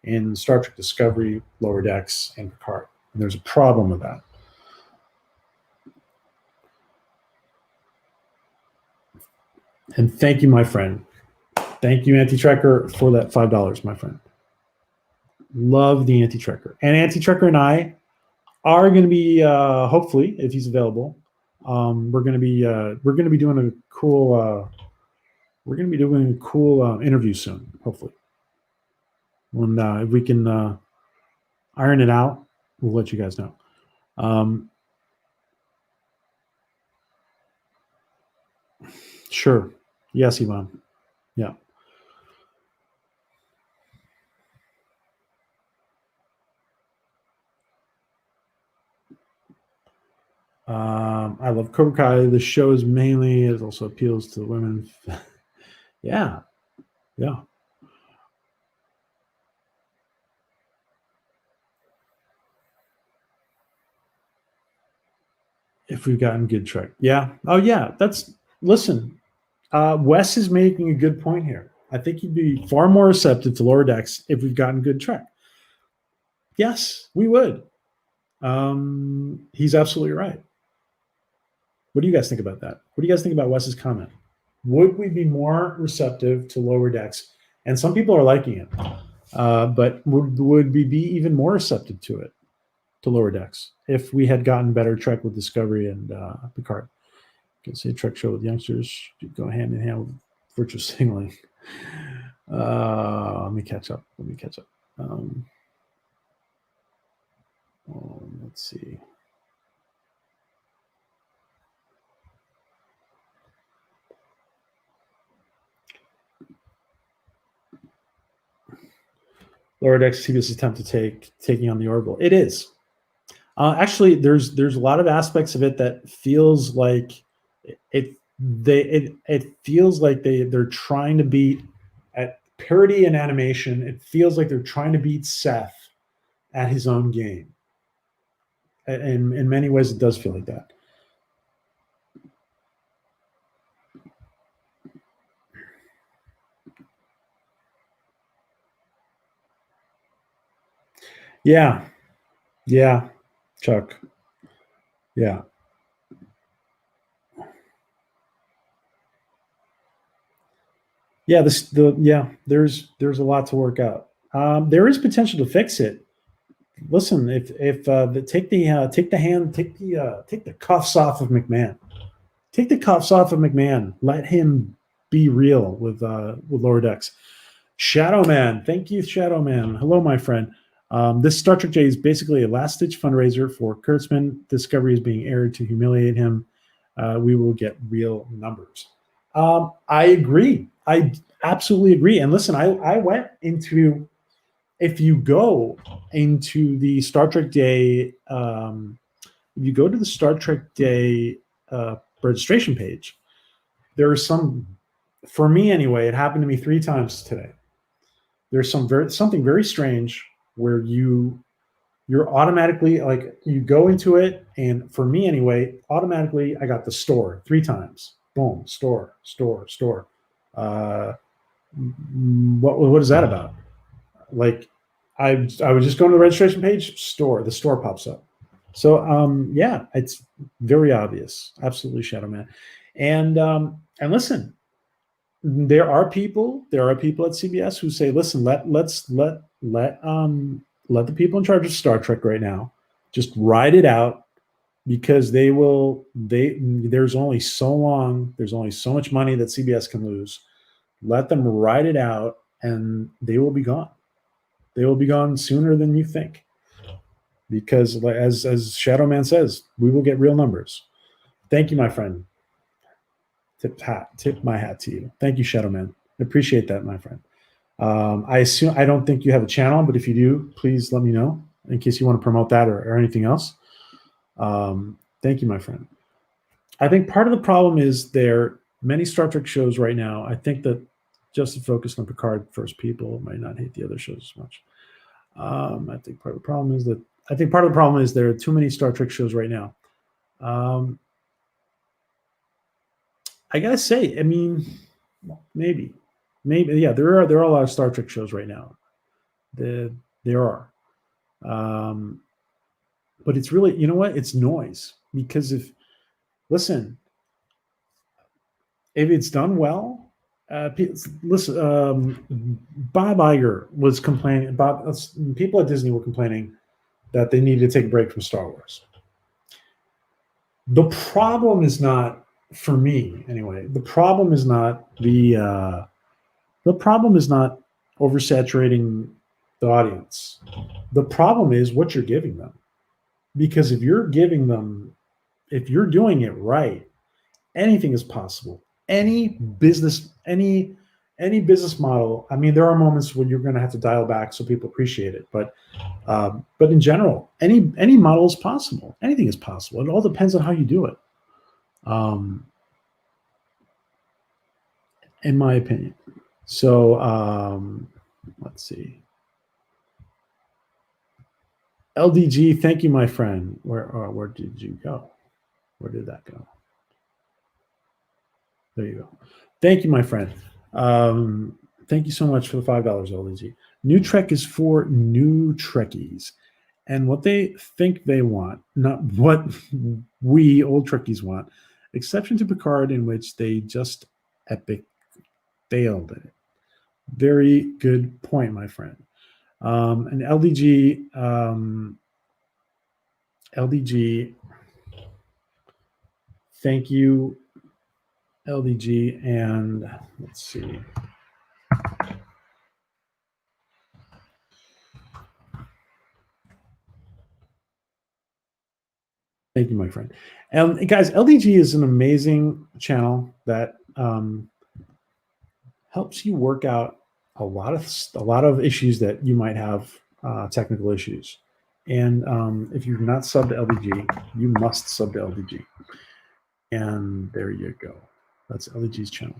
in Star Trek Discovery, Lower Decks, and Picard. And there's a problem with that. And thank you, my friend. Thank you, Anti-Trekker, for that $5, my friend. Love the Anti-Trekker. And Anti-Trekker and I are going to be, hopefully, if he's available, we're going to be doing a cool interview soon, hopefully. When if we can iron it out, we'll let you guys know. Sure. Yes, Ivan. Yeah. I love Cobra Kai. The show is mainly, it also appeals to women. Yeah. Yeah. If we've gotten good Trek. Yeah. Oh, yeah. Listen, Wes is making a good point here. I think he'd be far more receptive to Lower Decks if we've gotten good Trek. Yes, we would. He's absolutely right. What do you guys think about that? What do you guys think about Wes's comment? Would we be more receptive to Lower Decks? And some people are liking it, but would we be even more receptive to it, to Lower Decks, if we had gotten better Trek with Discovery and Picard? You can see a Trek show with youngsters go hand in hand with virtual signaling. Let me catch up. Let's see. Lower Decks CBS attempt to taking on the Orville. It is. Actually, there's a lot of aspects of it that feels like it feels like they're trying to beat at parody and animation. It feels like they're trying to beat Seth at his own game. And in many ways, it does feel like that. Yeah, Chuck. Yeah. Yeah, there's a lot to work out. There is potential to fix it. Listen, take the cuffs off of McMahon. Take the cuffs off of McMahon. Let him be real with Lower Decks. Shadow Man, thank you, Shadow Man. Hello, my friend. This Star Trek J is basically a last-ditch fundraiser for Kurtzman. Discovery is being aired to humiliate him. We will get real numbers. I agree. I absolutely agree. And listen, I went into, if you go into the Star Trek Day, if you go to the Star Trek Day registration page, there are some, for me anyway, it happened to me 3 times today. There's something very strange where you're automatically, like, you go into it, and for me anyway, automatically I got the store 3 times. Boom, store. What is that about? Like, I was just going to the registration page, the store pops up. So yeah, it's very obvious. Absolutely, Shadow Man. And listen, there are people at CBS who say, listen, let the people in charge of Star Trek right now just ride it out, because there's only so much money that CBS can lose. Let them ride it out, and they will be gone. They will be gone sooner than you think, because as Shadow Man says, we will get real numbers. Thank you, my friend. Tip my hat to you. Thank you, Shadowman. I appreciate that, my friend. I don't think you have a channel, but if you do, please let me know in case you want to promote that or anything else. Thank you, my friend. I think part of the problem is there are many Star Trek shows right now. I think that just to focus on Picard first, people might not hate the other shows as much. I think part of the problem is there are too many Star Trek shows right now. I gotta say, I mean, maybe, yeah, there are a lot of Star Trek shows right now. There are, but it's really, you know what? It's noise because listen, if it's done well, listen. Bob Iger was complaining. People at Disney were complaining that they needed to take a break from Star Wars. The problem is not, for me anyway. The problem is not oversaturating the audience. The problem is what you're giving them, because if you're doing it right, anything is possible. Any business model. I mean, there are moments when you're going to have to dial back so people appreciate it, but in general, any model is possible. Anything is possible. It all depends on how you do it. In my opinion. So let's see. LDG, thank you, my friend. Where did you go? Where did that go? There you go. Thank you, my friend. Thank you so much for the $5, LDG. New Trek is for new Trekkies and what they think they want, not what we old Trekkies want. Exception to Picard, in which they just epic failed at it. Very good point, my friend. And LDG, thank you, LDG, and let's see. Thank you, my friend. Guys, LDG is an amazing channel that helps you work out a lot of issues that you might have, technical issues. And if you're not subbed to LDG, you must sub to LDG. And there you go. That's LDG's channel.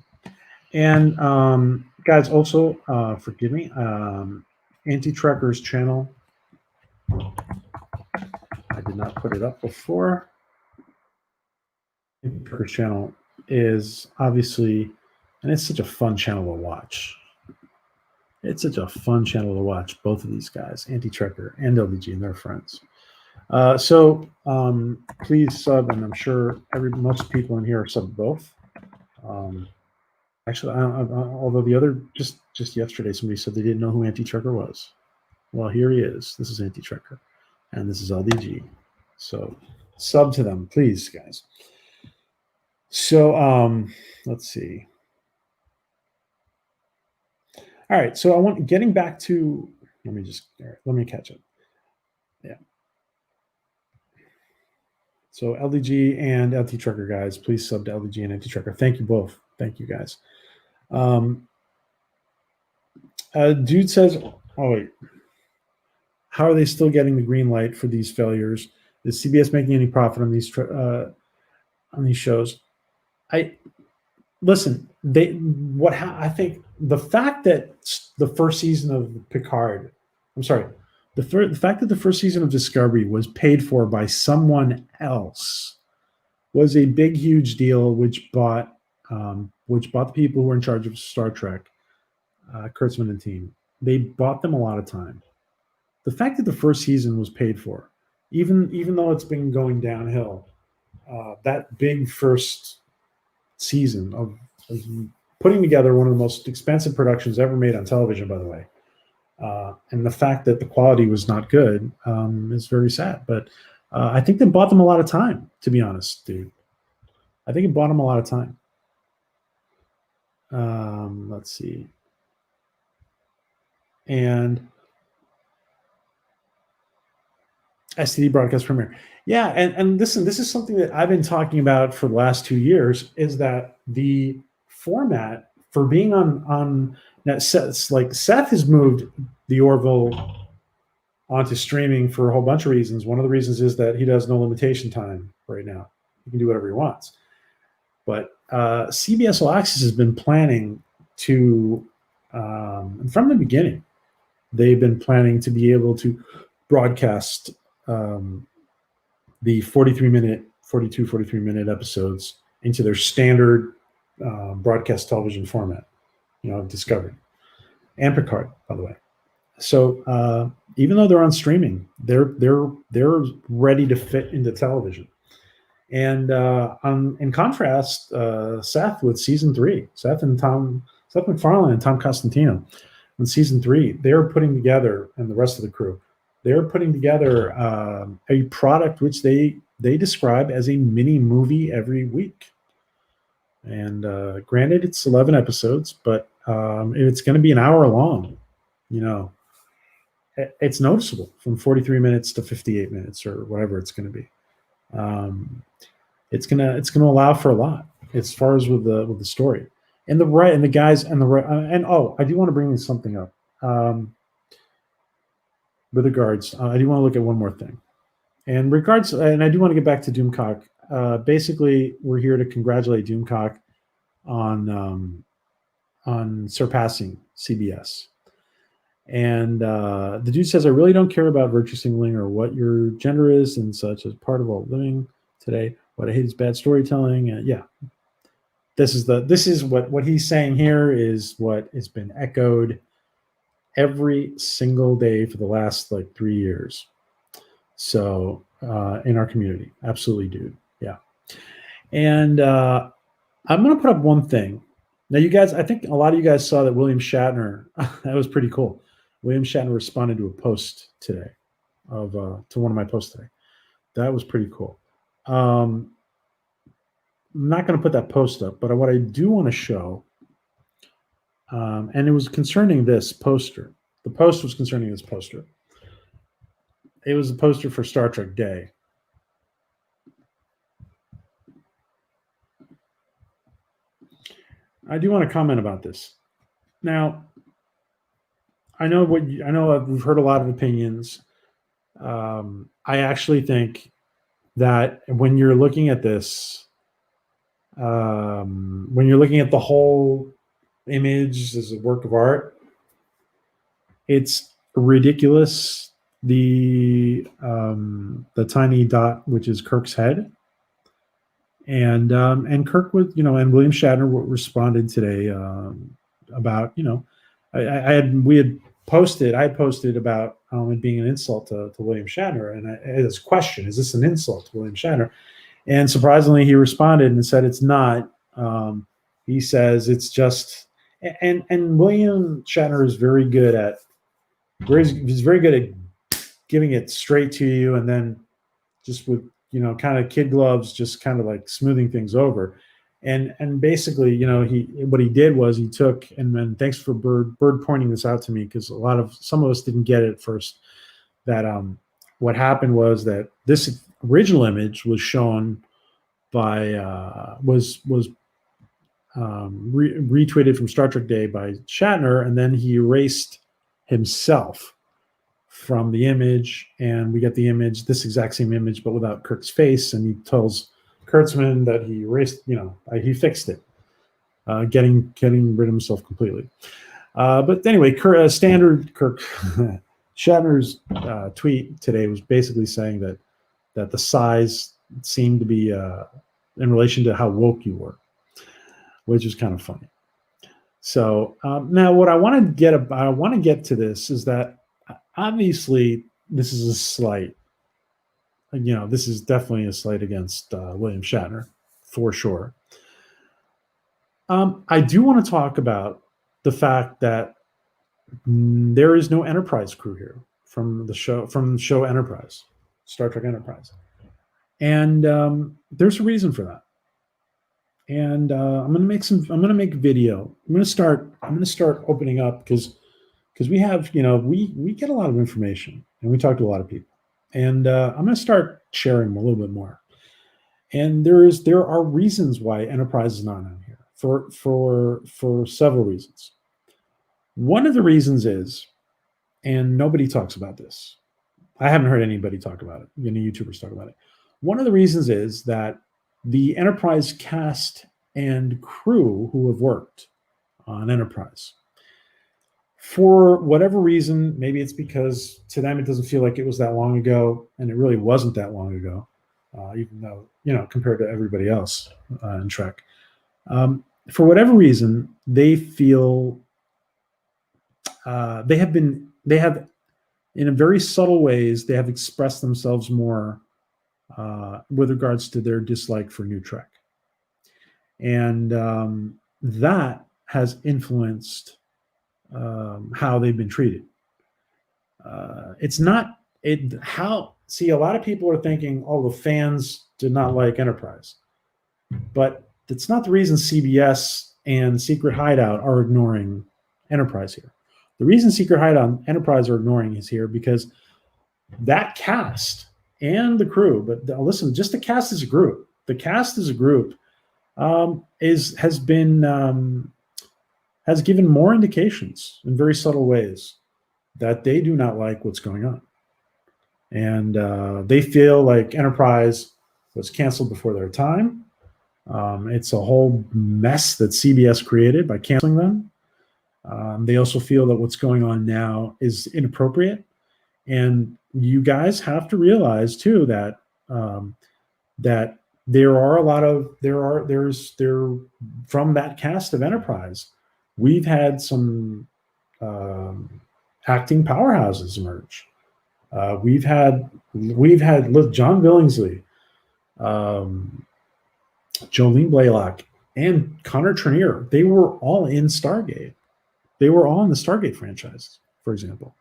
And guys, also forgive me, Anti-Trekker's channel. I did not put it up before. Anti-Trekker's channel is obviously, and it's such a fun channel to watch. It's such a fun channel to watch, both of these guys, Anti-Trekker and LDG, and their friends. So please sub, and I'm sure most people in here are sub both. Actually, although the other, just yesterday, somebody said they didn't know who Anti-Trekker was. Well, here he is. This is Anti-Trekker, and this is LDG. So sub to them, please, guys. So let's see. All right, so getting back to, let me catch up. Yeah. So LDG and Anti-Trekker, guys, please sub to LDG and Anti-Trekker. Thank you both. Thank you, guys. Dude says, oh wait, how are they still getting the green light for these failures? Is CBS making any profit on these shows? Listen. I think the fact that the first season of Picard, the fact that the first season of Discovery was paid for by someone else was a big, huge deal, which bought the people who were in charge of Star Trek, Kurtzman and team. They bought them a lot of time. The fact that the first season was paid for, even though it's been going downhill, that big first season of putting together one of the most expensive productions ever made on television, by the way, and the fact that the quality was not good is very sad. But I think they bought them a lot of time, to be honest, dude. I think it bought them a lot of time. Let's see. And STD broadcast premiere. Yeah, and listen, this is something that I've been talking about for the last 2 years, is that the format for being on now, Seth has moved the Orville onto streaming for a whole bunch of reasons. One of the reasons is that he does no limitation time right now. He can do whatever he wants. But CBS All Access has been planning to, from the beginning, they've been planning to be able to broadcast the 43-minute episodes into their standard broadcast television format, Discovery and Picard, by the way. So even though they're on streaming, they're ready to fit into television. And in contrast, Seth with season 3, Seth MacFarlane and Tom Costantino, in season 3, they're putting together, and the rest of the crew, they're putting together a product which they describe as a mini movie every week. And granted, it's 11 episodes, but it's going to be an hour long. It's noticeable from 43 minutes to 58 minutes or whatever it's going to be. It's gonna allow for a lot as far as with the story and the guys and I do want to bring something up with regards. I do want to look at one more thing, and I do want to get back to Doomcock. Basically, we're here to congratulate Doomcock on surpassing CBS. And the dude says, "I really don't care about virtue signaling or what your gender is and such as part of all living today. What I hate is bad storytelling." And yeah, this is what he's saying here is what has been echoed every single day for the last 3 years. So in our community, absolutely, dude. Yeah. And I'm going to put up one thing. Now, you guys, I think a lot of you guys saw that William Shatner, that was pretty cool. William Shatner responded to a post today to one of my posts today. That was pretty cool. I'm not going to put that post up, but what I do want to show, and it was concerning this poster. The post was concerning this poster. It was a poster for Star Trek Day. I do want to comment about this. Now, I know we've heard a lot of opinions. I actually think that when you're looking at this, when you're looking at the whole image as a work of art, it's ridiculous. The tiny dot, which is Kirk's head, and Kirk and William Shatner responded today about I had posted about it being an insult to William Shatner, and his question, is this an insult to William Shatner? And surprisingly, he responded and said it's not. He says it's just, and William Shatner is very good at giving it straight to you, and then just with kind of kid gloves, just kind of like smoothing things over. And basically, what he did was he took, and then thanks for Bird pointing this out to me, because some of us didn't get it at first, that what happened was that this original image was shown by retweeted from Star Trek Day by Shatner, and then he erased himself from the image, and we get the image, this exact same image, but without Kirk's face, and he tells Kurtzman that he erased, he fixed it, getting rid of himself completely. But anyway, standard Kirk Shatner's tweet today was basically saying that the size seemed to be in relation to how woke you were, which is kind of funny. So now, what I want to get to this is that obviously this is a slight. This is definitely a slight against William Shatner, for sure. I do want to talk about the fact that there is no Enterprise crew here from the show Enterprise, Star Trek Enterprise, and there's a reason for that. And I'm going to make a video. I'm going to start opening up because we have we get a lot of information, and we talk to a lot of people. And I'm going to start sharing them a little bit more. And there are reasons why enterprise is not on here for several reasons. One of the reasons is, and nobody talks about this. I haven't heard anybody talk about it. Any YouTubers talk about it. One of the reasons is that the enterprise cast and crew who have worked on enterprise, for whatever reason, maybe it's because to them it doesn't feel like it was that long ago, and it really wasn't that long ago, even though, compared to everybody else in Trek. For whatever reason, they feel they have, in a very subtle ways, they have expressed themselves more with regards to their dislike for New Trek. And that has influenced how they've been treated. It's not see, a lot of people are thinking, oh, the fans did not like Enterprise, but that's not the reason CBS and Secret Hideout are ignoring Enterprise here. The reason Secret Hideout and Enterprise are ignoring is here because that cast and the crew, but listen, just the cast as a group. The cast as a group has given more indications in very subtle ways that they do not like what's going on. And they feel like Enterprise was canceled before their time. It's a whole mess that CBS created by canceling them. They also feel that what's going on now is inappropriate. And you guys have to realize too that that there are a lot of from that cast of Enterprise, we've had some acting powerhouses emerge. We've had John Billingsley, Jolene Blalock, and Connor Trenier. They were all in Stargate. They were all in the Stargate franchise, for example.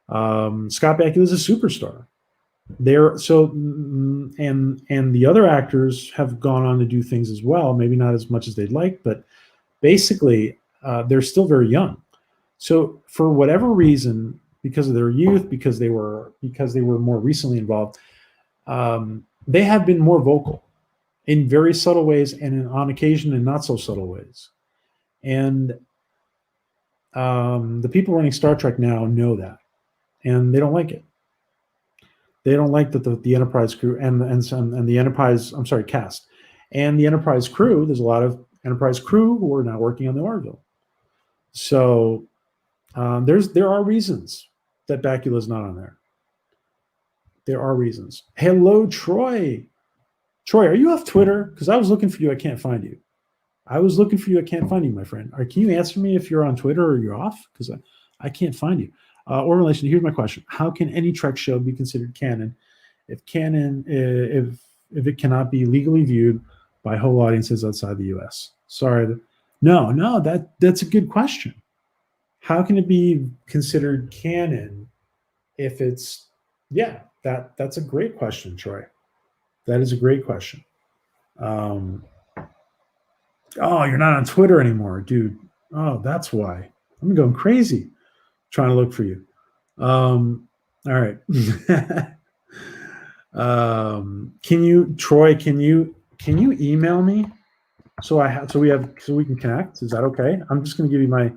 Scott Bakula is a superstar. And the other actors have gone on to do things as well, maybe not as much as they'd like, but basically they're still very young. So for whatever reason, because of their youth, because they were more recently involved, they have been more vocal in very subtle ways and on occasion in not so subtle ways. And the people running Star Trek now know that, and they don't like it. They don't like that the Enterprise crew and the Enterprise, cast, and the Enterprise crew. There's a lot of Enterprise crew who are now working on the Orville. So there are reasons that Bakula is not on there. There are reasons. Hello, Troy. Troy, are you off Twitter? Because I was looking for you. I can't find you. My friend. Can you answer me if you're on Twitter or you're off? Because I can't find you. Or relation. Here's my question: how can any Trek show be considered canon if it cannot be legally viewed by whole audiences outside the U.S.? Sorry, no, that's a good question. How can it be considered canon if it's that's a great question, Troy. That is a great question. Oh, you're not on Twitter anymore, dude. Oh, that's why. I'm going crazy trying to look for you. All right. Can you email me so we can connect? Is that okay? I'm just going to give you my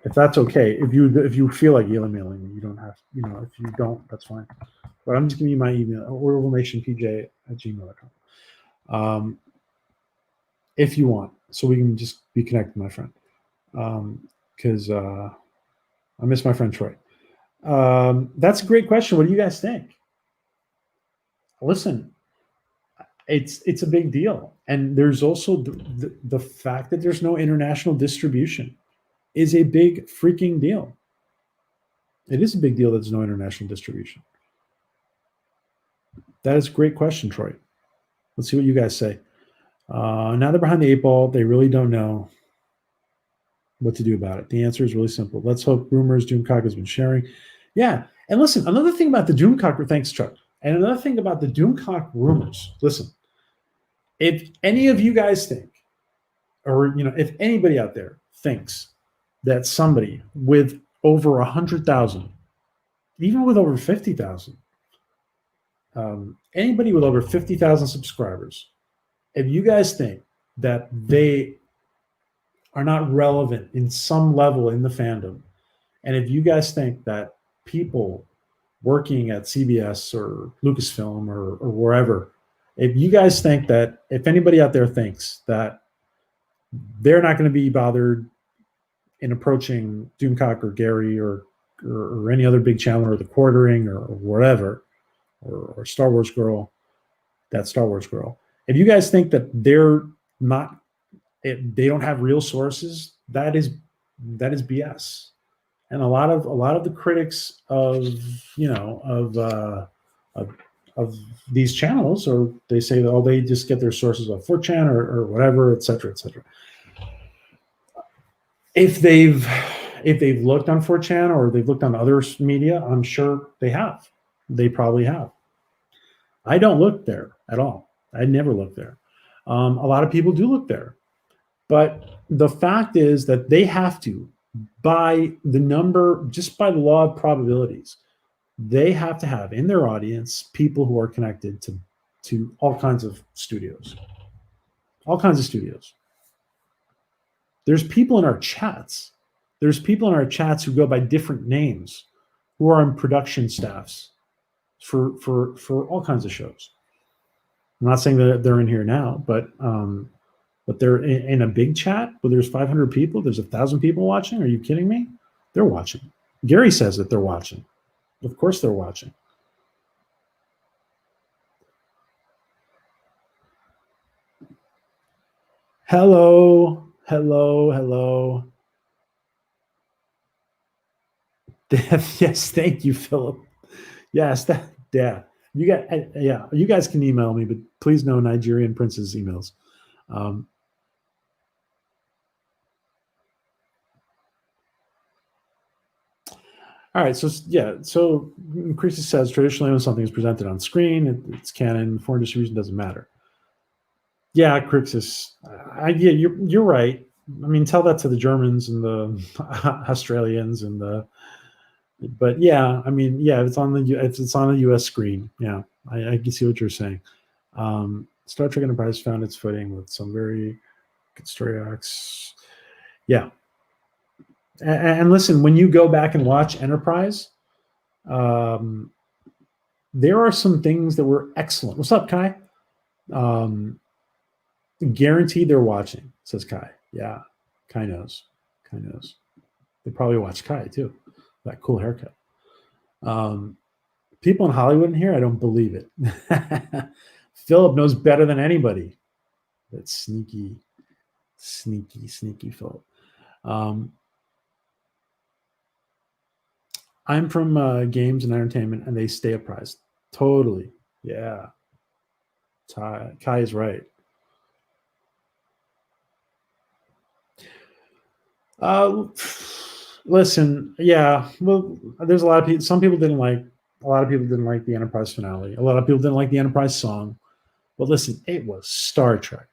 if that's okay. If you feel like emailing me, you don't have, if you don't, that's fine. But I'm just giving you my email, orvillenationpj@gmail.com. If you want, so we can just be connected, my friend. Because I miss my friend Troy. That's a great question. What do you guys think? Listen, it's a big deal, and there's also the fact that there's no international distribution is a big freaking deal. It is a big deal that there's no international distribution. That is a great question, Troy. Let's see what you guys say. Now they're behind the eight ball. They really don't know what to do about it. The answer is really simple. Let's hope rumors Doomcock has been sharing. Yeah. And listen, another thing about the Doomcock, thanks, Chuck. And another thing about the Doomcock rumors, listen, if any of you guys think, or if anybody out there thinks that somebody with over 100,000, even with over 50,000, anybody with over 50,000 subscribers, if you guys think that they are not relevant in some level in the fandom, and if you guys think that people working at CBS or Lucasfilm or wherever, if you guys think that, if anybody out there thinks that they're not going to be bothered in approaching Doomcock or Gary or any other big channel or the Quartering or whatever, or Star Wars Girl, that Star Wars Girl, if you guys think that they're not, they don't have real sources, that is BS. And a lot of the critics of of these channels, or they say that, oh, they just get their sources off 4chan or whatever, et cetera, et cetera. If they've looked on 4chan or they've looked on other media, I'm sure they have. They probably have. I don't look there at all. I never look there. A lot of people do look there. But the fact is that they have to, by the number, just by the law of probabilities, they have to have in their audience people who are connected to all kinds of studios. All kinds of studios. There's people in our chats. There's people in our chats who go by different names, who are on production staffs for all kinds of shows. I'm not saying that they're in here now, but they're in a big chat where there's 500 people, there's 1,000 people watching. Are you kidding me? They're watching. Gary says that they're watching. Of course they're watching. Hello. Yes, thank you, Philip. Yes, yeah. You guys can email me, but please no Nigerian princess emails. All right, so Creases says traditionally when something is presented on screen, it's canon. Foreign distribution doesn't matter. Yeah, Crixus, you're right. I mean, tell that to the Germans and the Australians but yeah, I mean, yeah, it's on the U.S. screen. Yeah, I can see what you're saying. Star Trek Enterprise found its footing with some very good story arcs. Yeah, and listen, when you go back and watch Enterprise, there are some things that were excellent. What's up, Kai? Guaranteed they're watching, says Kai. Yeah, Kai knows. They probably watch Kai too. That cool haircut. People in Hollywood in here, I don't believe it. Philip knows better than anybody. That sneaky Philip. I'm from games and entertainment, and they stay apprised. Totally. Yeah. Kai is right. Listen, yeah. Well, there's a lot of people. Some people didn't like. A lot of people didn't like the Enterprise finale. A lot of people didn't like the Enterprise song. But listen, it was Star Trek.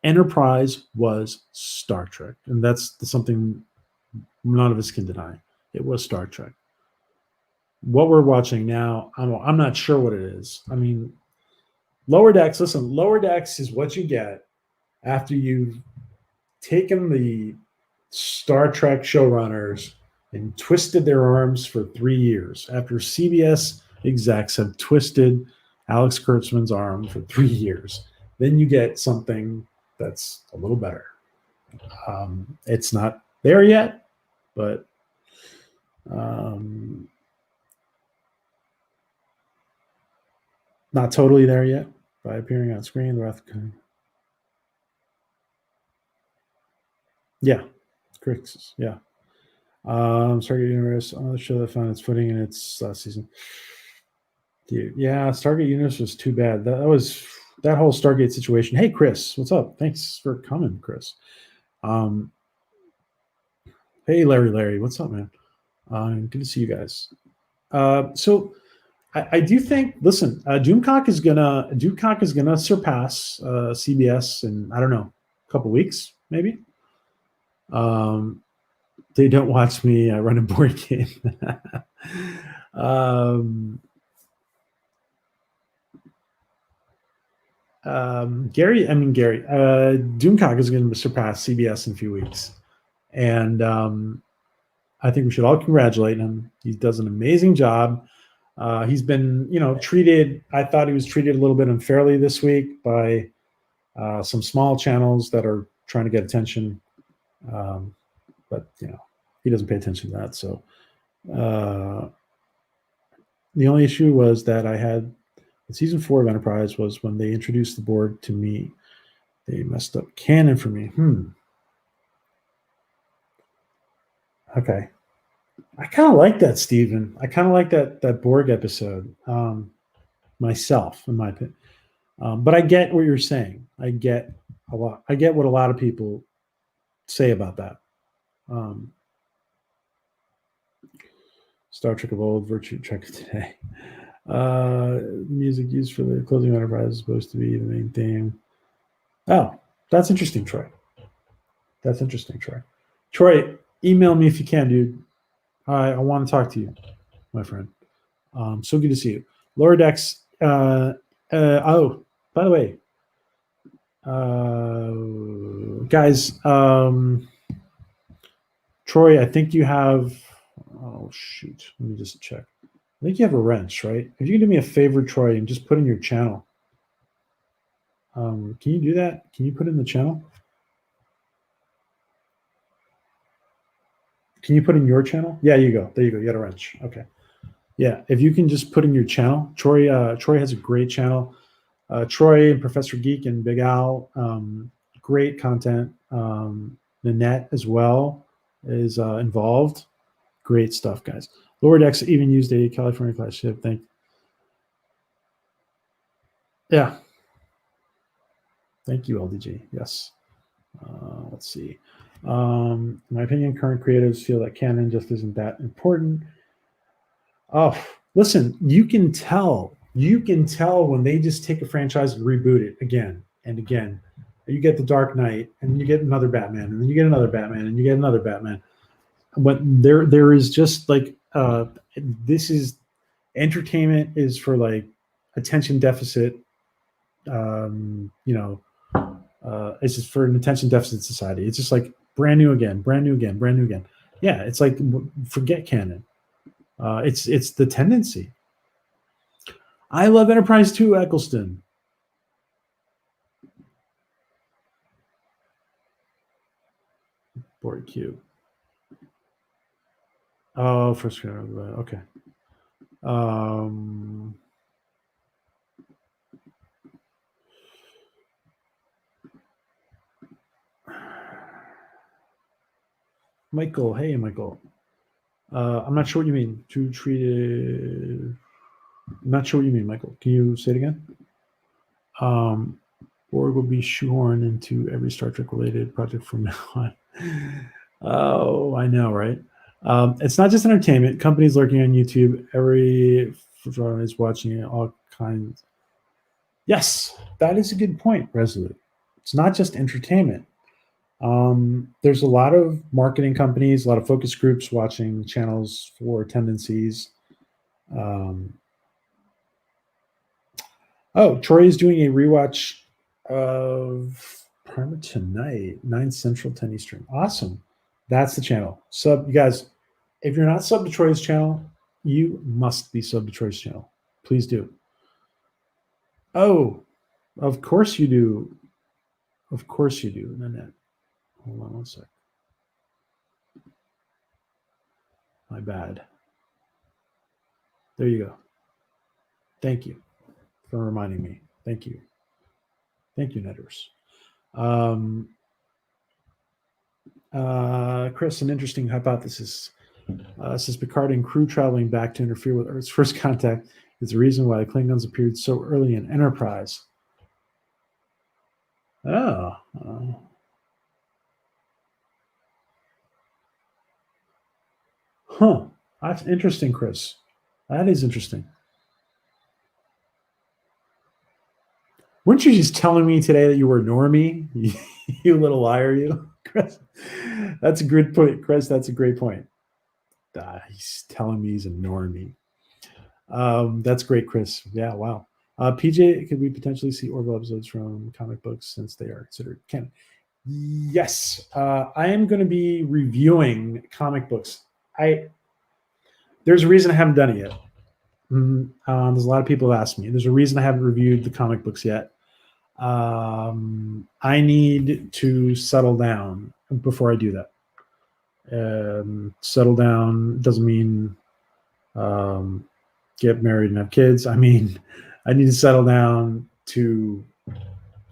Enterprise was Star Trek, and that's something none of us can deny. It was Star Trek. What we're watching now, I'm not sure what it is. I mean, Lower Decks. Listen, Lower Decks is what you get after you've taken the Star Trek showrunners and twisted their arms for 3 years. After CBS execs have twisted Alex Kurtzman's arm for 3 years, then you get something that's a little better. It's not there yet, but not totally there yet. By appearing on screen, yeah, Crix, yeah. Stargate Universe, another show that found its footing in its last season. Dude, yeah, Stargate Universe was too bad. That was that whole Stargate situation. Hey, Chris, what's up? Thanks for coming, Chris. Hey, Larry, what's up, man? Good to see you guys. So I do think. Listen, Doomcock is gonna surpass CBS in, I don't know, a couple weeks maybe. They don't watch me run a board game. Gary, Doomcock is going to surpass CBS in a few weeks. And I think we should all congratulate him. He does an amazing job. He's been, treated, I thought he was treated a little bit unfairly this week by some small channels that are trying to get attention. But, he doesn't pay attention to that. So the only issue was that I had season 4 of Enterprise was when they introduced the board to me, they messed up canon for me. Okay. I kind of like that, Steven. I kind of like that Borg episode myself, in my opinion. But I get what you're saying. I get what a lot of people say about that. Star Trek of old, Virtue Trek of today. Music used for the closing of Enterprise is supposed to be the main theme. Oh, that's interesting, Troy. That's interesting, Troy. Troy, email me if you can, dude. I want to talk to you, my friend. So good to see you. Lower Decks. Oh, by the way, guys, Troy, I think you have. Oh shoot! Let me just check. I think you have a wrench, right? If you can do me a favor, Troy, and just put in your channel. Can you do that? Can you put in the channel? Can you put in your channel? Yeah, you go. There you go. You got a wrench. Okay. Yeah, if you can just put in your channel. Troy has a great channel. Troy and Professor Geek and Big Al, great content. Nanette as well is involved. Great stuff, guys. Lower Decks even used a California class ship. Yeah. Thank you, LDG. Yes. Let's see. In my opinion, current creatives feel that canon just isn't that important. Oh, listen, you can tell when they just take a franchise and reboot it again and again. You get the Dark Knight, and you get another Batman, and then you get another Batman, and you get another Batman. But there is just like this is entertainment is for like attention deficit. It's just for an attention deficit society. It's just like brand new again, brand new again, brand new again. Yeah, it's like forget canon. It's the tendency. I love Enterprise 2, Eccleston. Board Q. Oh, first round. Okay. Michael, hey Michael. I'm not sure what you mean. To treat it. I'm not sure what you mean, Michael. Can you say it again? Borg will be shoehorned into every Star Trek related project from now on. Oh, I know, right? It's not just entertainment. Companies lurking on YouTube. Every is watching it. All kinds. Yes, that is a good point, Resolute. It's not just entertainment. There's a lot of marketing companies, a lot of focus groups watching channels for tendencies. Troy is doing a rewatch of Primer tonight, 9 Central, 10 Eastern. Awesome. That's the channel. Sub, you guys, if you're not sub to Troy's channel, you must be sub to Troy's channel. Please do. Oh, of course you do. Of course you do, Nanette. Hold on one sec. My bad. There you go. Thank you for reminding me. Thank you. Thank you, Netters. Chris, an interesting hypothesis. Says Picard and crew traveling back to interfere with Earth's first contact is the reason why the Klingons appeared so early in Enterprise. Oh. Huh. That's interesting, Chris. That is interesting. Weren't you just telling me today that you were normie? You little liar, you. Chris, that's a good point. Chris, that's a great point. He's telling me he's ignoring me. That's great, Chris. Yeah, wow. PJ, could we potentially see Orville episodes from comic books since they are considered canon? Yes, I am going to be reviewing comic books. There's a reason I haven't done it yet. There's a lot of people who ask me. There's a reason I haven't reviewed the comic books yet. I need to settle down before I do that. Settle down doesn't mean get married and have kids. I mean, I need to settle down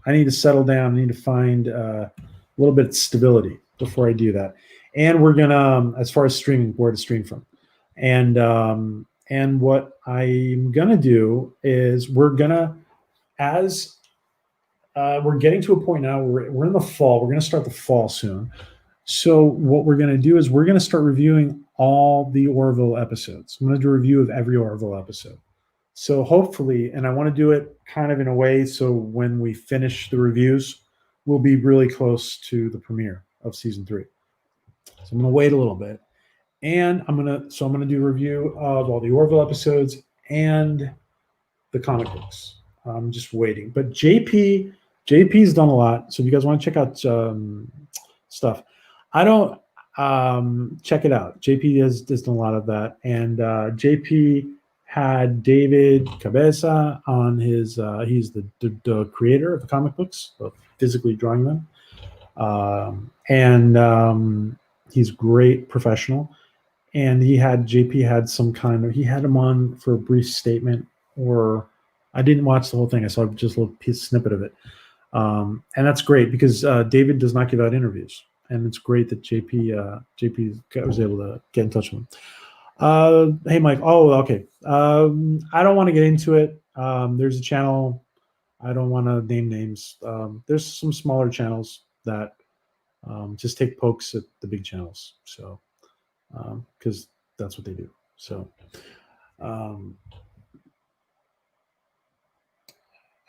I need to find a little bit of stability before I do that. And we're gonna, as far as streaming, where to stream from, and what I'm gonna do is we're getting to a point now where we're in the fall. We're gonna start the fall soon. So what we're gonna do is we're gonna start reviewing all the Orville episodes. I'm gonna do a review of every Orville episode. So hopefully, and I want to do it kind of in a way so when we finish the reviews, we'll be really close to the premiere of season 3. So I'm going to wait a little bit, and I'm going to do a review of all the Orville episodes and the comic books. I'm just waiting. But JP's done a lot. So if you guys want to check out stuff, I don't check it out. JP has done a lot of that, and JP had David Cabeza on his. He's the creator of the comic books, of physically drawing them, and he's a great professional. And JP had some kind of. He had him on for a brief statement, or I didn't watch the whole thing. I saw just a little snippet of it, and that's great because David does not give out interviews, and it's great that JP was able to get in touch with him. Hey, Mike. Oh, okay. I don't want to get into it. There's a channel. I don't want to name names. There's some smaller channels that just take pokes at the big channels. So, because that's what they do. So,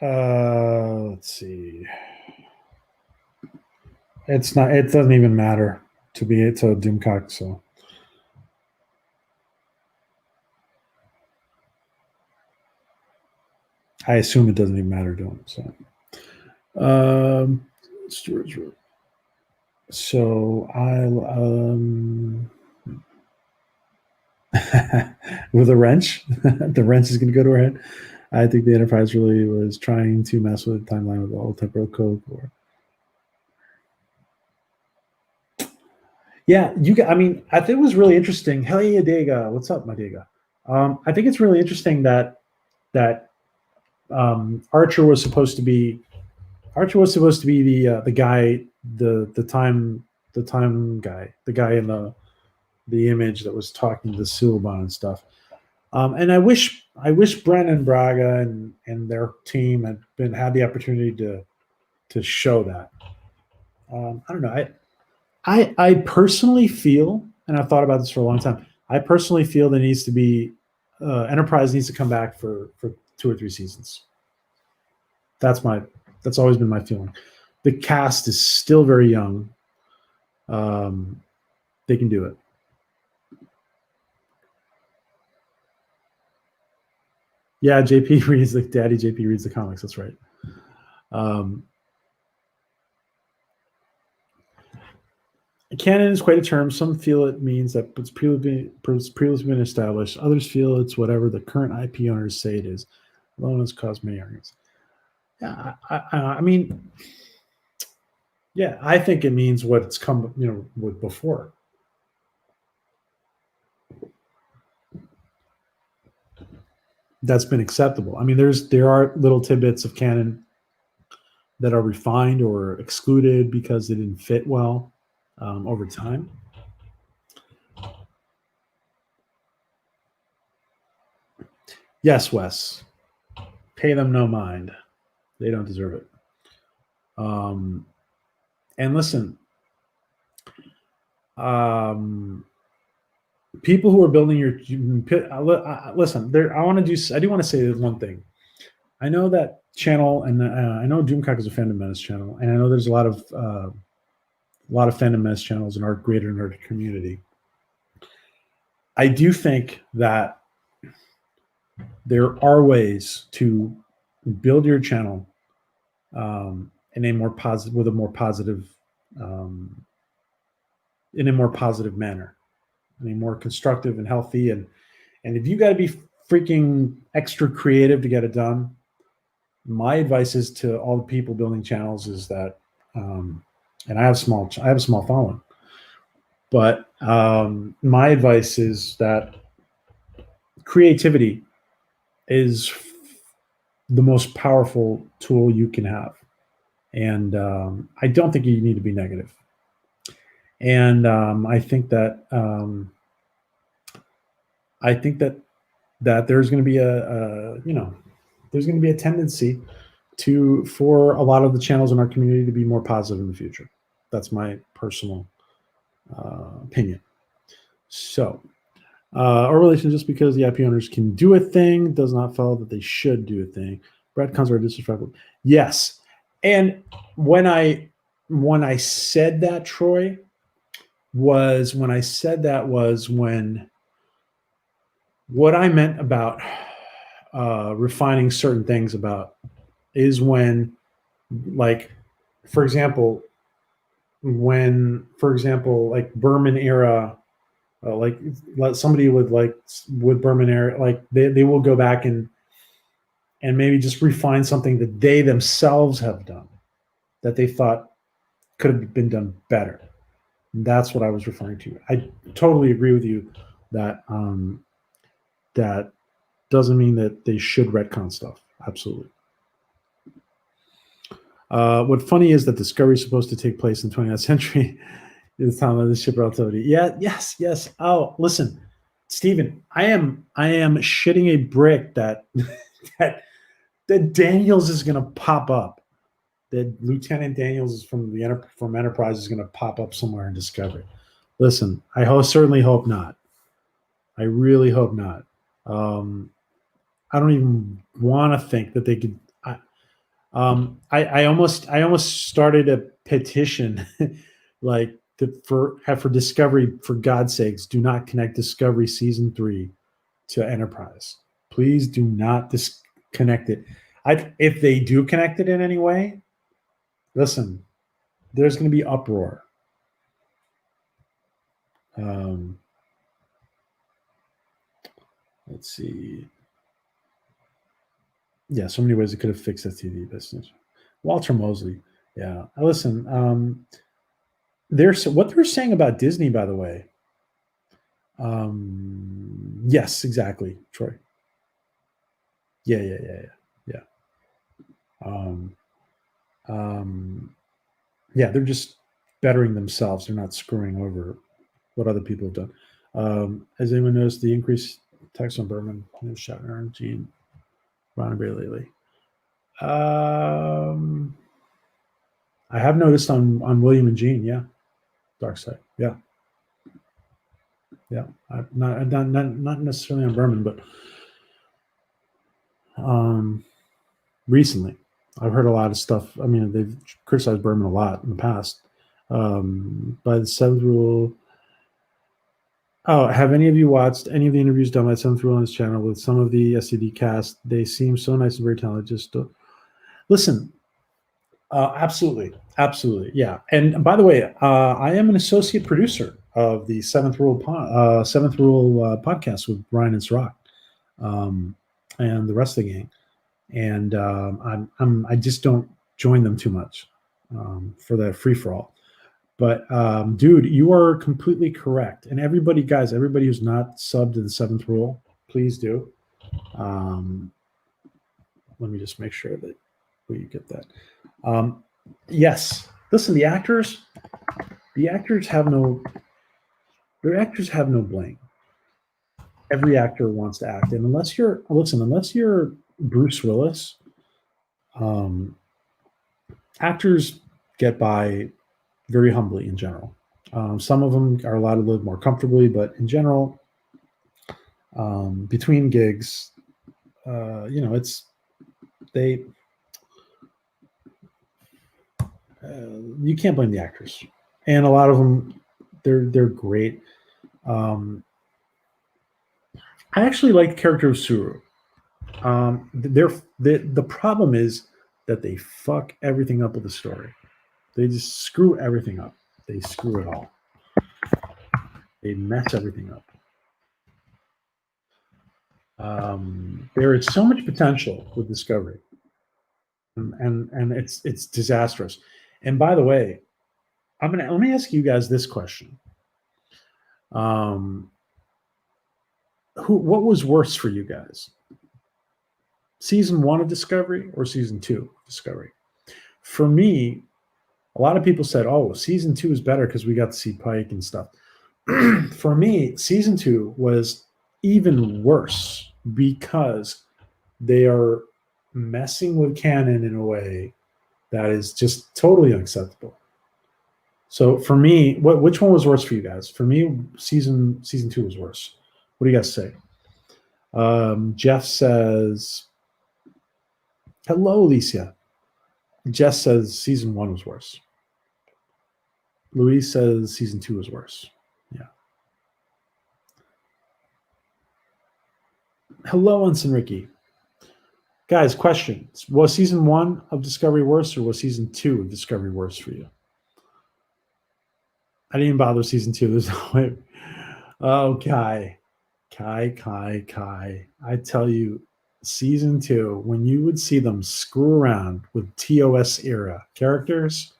let's see. It doesn't even matter to Doomcock. So. I assume it doesn't even matter to him. Storage room. So with a wrench, the wrench is going to go to her head. I think the Enterprise really was trying to mess with the timeline with the old temporal code. Yeah, I think it was really interesting. Hey, Adega, what's up, my Adega? I think it's really interesting that Archer was supposed to be the guy, the time guy, the guy in the image that was talking to the Suliban and stuff. And I wish Brennan Braga and their team had the opportunity to show that. I don't know. I personally feel, and I've thought about this for a long time. I personally feel there needs to be Enterprise needs to come back for 2 or 3 seasons. That's always been my feeling. The cast is still very young. They can do it. Yeah, JP reads JP reads the comics. That's right. Canon is quite a term. Some feel it means that it's previously been established. Others feel it's whatever the current IP owners say it is. Alone has caused many arguments. Yeah, I mean, yeah, I think it means what it's come, with before. That's been acceptable. I mean, there are little tidbits of canon that are refined or excluded because they didn't fit well over time. Yes, Wes. Pay them no mind. They don't deserve it. And listen, people who are building your listen. I do want to say one thing. I know that channel, and I know Doomcock is a fan of Menace channel, and I know there's a lot of a lot of fandom mess channels in our greater nerd community. I do think that there are ways to build your channel in a more positive, with a more positive, in a more positive manner, in a more constructive and healthy. And if you got to be freaking extra creative to get it done, my advice is to all the people building channels is that, and I have a small following, but my advice is that creativity is the most powerful tool you can have. And I don't think you need to be negative. And I think that there's going to be there's going to be a tendency for a lot of the channels in our community to be more positive in the future. That's my personal opinion. So, our relation, just because the IP owners can do a thing does not follow that they should do a thing. Breadcrumbs are disrespectful. Yes. And when I said that, Troy, was when what I meant about refining certain things about is when, like, for example, like Berman era, like somebody with Berman era, like they will go back and maybe just refine something that they themselves have done that they thought could have been done better. And that's what I was referring to. I totally agree with you that that doesn't mean that they should retcon stuff. Absolutely. What's funny is that Discovery is supposed to take place in the 20th century. In the time of the ship relativity. Yeah, yes. Oh, listen, Stephen, I am shitting a brick that that Daniels is going to pop up. That Lieutenant Daniels is from Enterprise is going to pop up somewhere in Discovery. Listen, I certainly hope not. I really hope not. I don't even want to think that they could. I almost started a petition, like for Discovery. For God's sakes, do not connect Discovery season 3 to Enterprise. Please do not disconnect it. If they do connect it in any way, listen, there's going to be uproar. Let's see. Yeah, so many ways it could have fixed the TV business. Walter Mosley. Yeah. Listen, what they're saying about Disney, by the way. Yes, exactly, Troy. Yeah. Yeah, they're just bettering themselves. They're not screwing over what other people have done. Has anyone noticed the increased text on Berman, Shatner, and Gene Roddenberry lately? I have noticed on William and Gene, yeah. Dark Side, yeah. Not necessarily on Berman, but recently I've heard a lot of stuff. I mean, they've criticized Berman a lot in the past. By the Seventh Rule. Oh, have any of you watched any of the interviews done by Seventh Rule on his channel with some of the SCD cast? They seem so nice and very talented. Just listen. Absolutely, yeah. And by the way, I am an associate producer of the Seventh Rule podcast with Brian and Srock, and the rest of the gang. And I just don't join them too much for that free for all. But dude, you are completely correct. And everybody who's not subbed to the Seventh Rule, please do. Let me just make sure that you get that. Yes. Listen, the actors have no blame. Every actor wants to act, and unless you're Bruce Willis, actors get by very humbly in general. Some of them are allowed to live more comfortably, but in general, between gigs, you can't blame the actors. and a lot of them, they're great. I actually like the character of Suru. The problem is that they fuck everything up with the story. They just screw everything up. They screw it all. They mess everything up. There is so much potential with Discovery, and it's disastrous. And by the way, let me ask you guys this question: what was worse for you guys? Season 1 of Discovery or season 2 of Discovery? For me, a lot of people said, "Oh, season 2 is better because we got to see Pike and stuff." For me, season 2 was even worse because they are messing with canon in a way that is just totally unacceptable. So for me, which one was worse for you guys? For me, season 2 was worse. What do you guys say? Jeff says, "Hello, Alicia." Jess says season 1 was worse. Louise says season 2 was worse. Yeah. Hello, Ensign Ricky. Guys, questions. Was season 1 of Discovery worse, or was season 2 of Discovery worse for you? I didn't even bother season 2. There's no way. Oh, Kai. I tell you, season 2, when you would see them screw around with TOS era characters,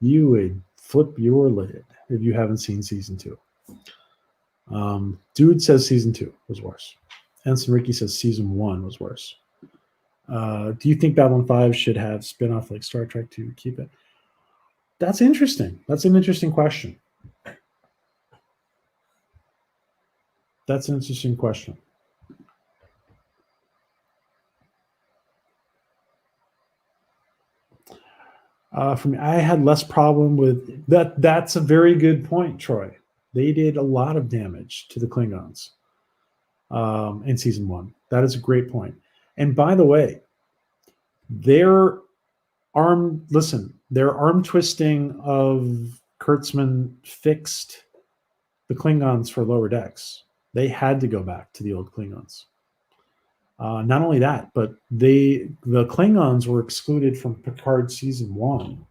you would flip your lid if you haven't seen season 2. Dude says season 2 was worse. Ensign Ricky says season 1 was worse. Do you think Babylon 5 should have spin-off like Star Trek to keep it? That's interesting. That's an interesting question. That's an interesting question. For me, I had less problem with that. That's a very good point, Troy. They did a lot of damage to the Klingons in season 1. That is a great point. And by the way, their arm twisting of Kurtzman fixed the Klingons for lower decks. They had to go back to the old Klingons. Not only that, but the Klingons were excluded from Picard season 1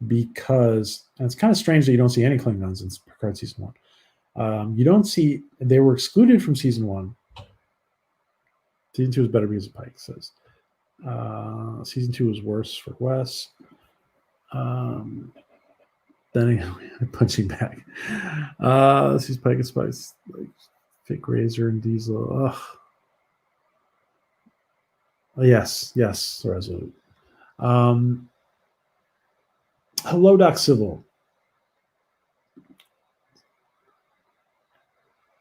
because, and it's kind of strange that you don't see any Klingons in Picard season 1. They were excluded from season 1. Season 2 is better because of Pike, says. Season 2 was worse for Wes. Then punching back. This is Pike and Spice, like fake Razor and Diesel. Ugh. Yes, Resolute. Hello, Doc Civil.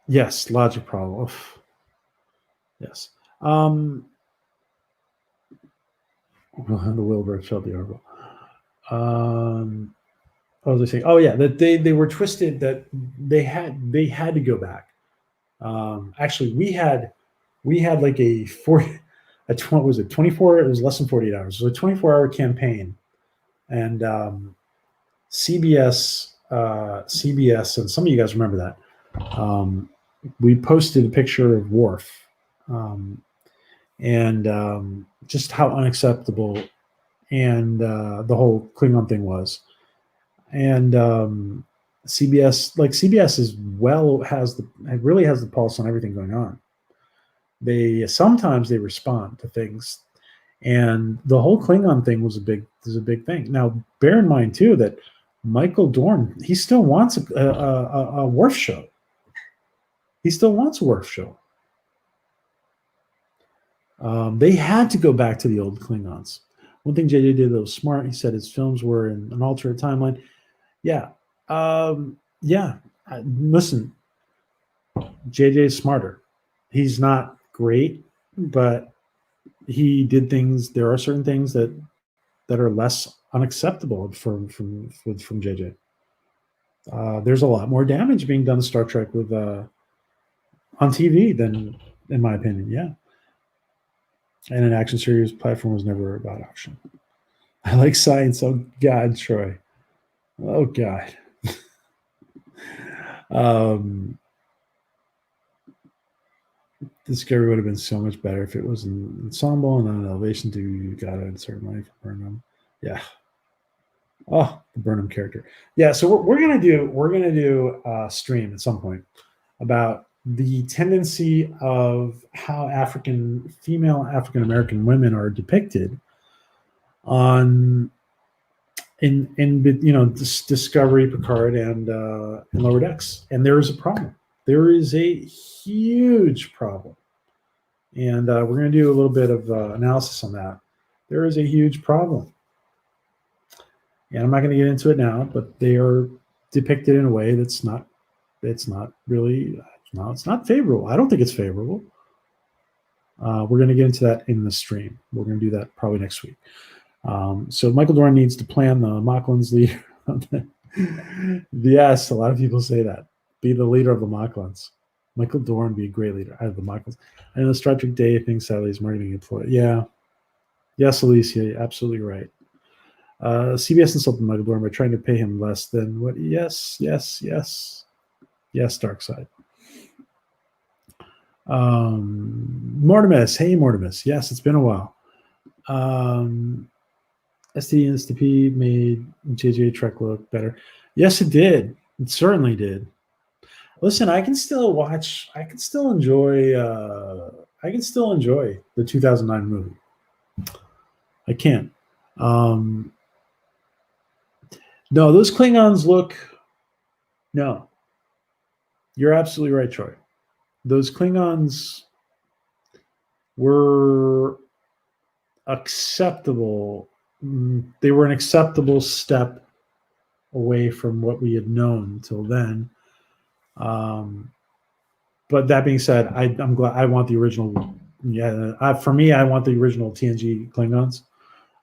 Yes, logic problem. Oof. Yes. The Wilbur Shelby Orville. What was I saying? Oh yeah, that they were twisted. That they had to go back. Actually, we had like a 24? It was less than 48 hours. It was a 24-hour campaign, and CBS, and some of you guys remember that. We posted a picture of Worf, and just how unacceptable and the whole Klingon thing was. And CBS really has the pulse on everything going on. Sometimes they respond to things, and the whole Klingon thing was a big thing. Now, bear in mind too that Michael Dorn, he still wants a Worf show. He still wants a Worf show. They had to go back to the old Klingons. One thing JJ did that was smart. He said his films were in an alternate timeline. Yeah. Listen, JJ is smarter. He's not great, but he did things. There are certain things that are less unacceptable from JJ. There's a lot more damage being done to Star Trek with on TV than, in my opinion. Yeah. And an action series platform was never about action. I like science. Oh God, Troy. Oh God. Discovery would have been so much better if it was an ensemble and not an elevation to you got to insert money for Burnham. Yeah. Oh, the Burnham character. Yeah, so we're gonna do a stream at some point about the tendency of how female African American women are depicted on in Discovery, Picard, and Lower Decks, and there is a problem. There is a huge problem, and we're going to do a little bit of analysis on that. There is a huge problem, and I'm not going to get into it now, but they are depicted in a way that's not. It's not really. No, it's not favorable. I don't think it's favorable. We're going to get into that in the stream. We're going to do that probably next week. So Michael Dorn needs to plan the Mocklins leader. Yes, a lot of people say that. Be the leader of the Mocklins. Michael Dorn be a great leader out of the Mocklins. I know Star Trek Day thinks Sally's marketing employee. Yeah. Yes, Alicia, absolutely right. CBS insulted Michael Dorn by trying to pay him less than what? Yes, Darkside. Mortimus. Hey, Mortimus. Yes, it's been a while. STD and STP made JJ Trek look better. Yes, it did. It certainly did. Listen, I can still watch. I can still enjoy the 2009 movie. I can. No, those Klingons look. No, you're absolutely right, Troy. Those Klingons were acceptable. They were an acceptable step away from what we had known till then. But that being said, I'm glad. I want the original. Yeah, for me, I want the original TNG Klingons.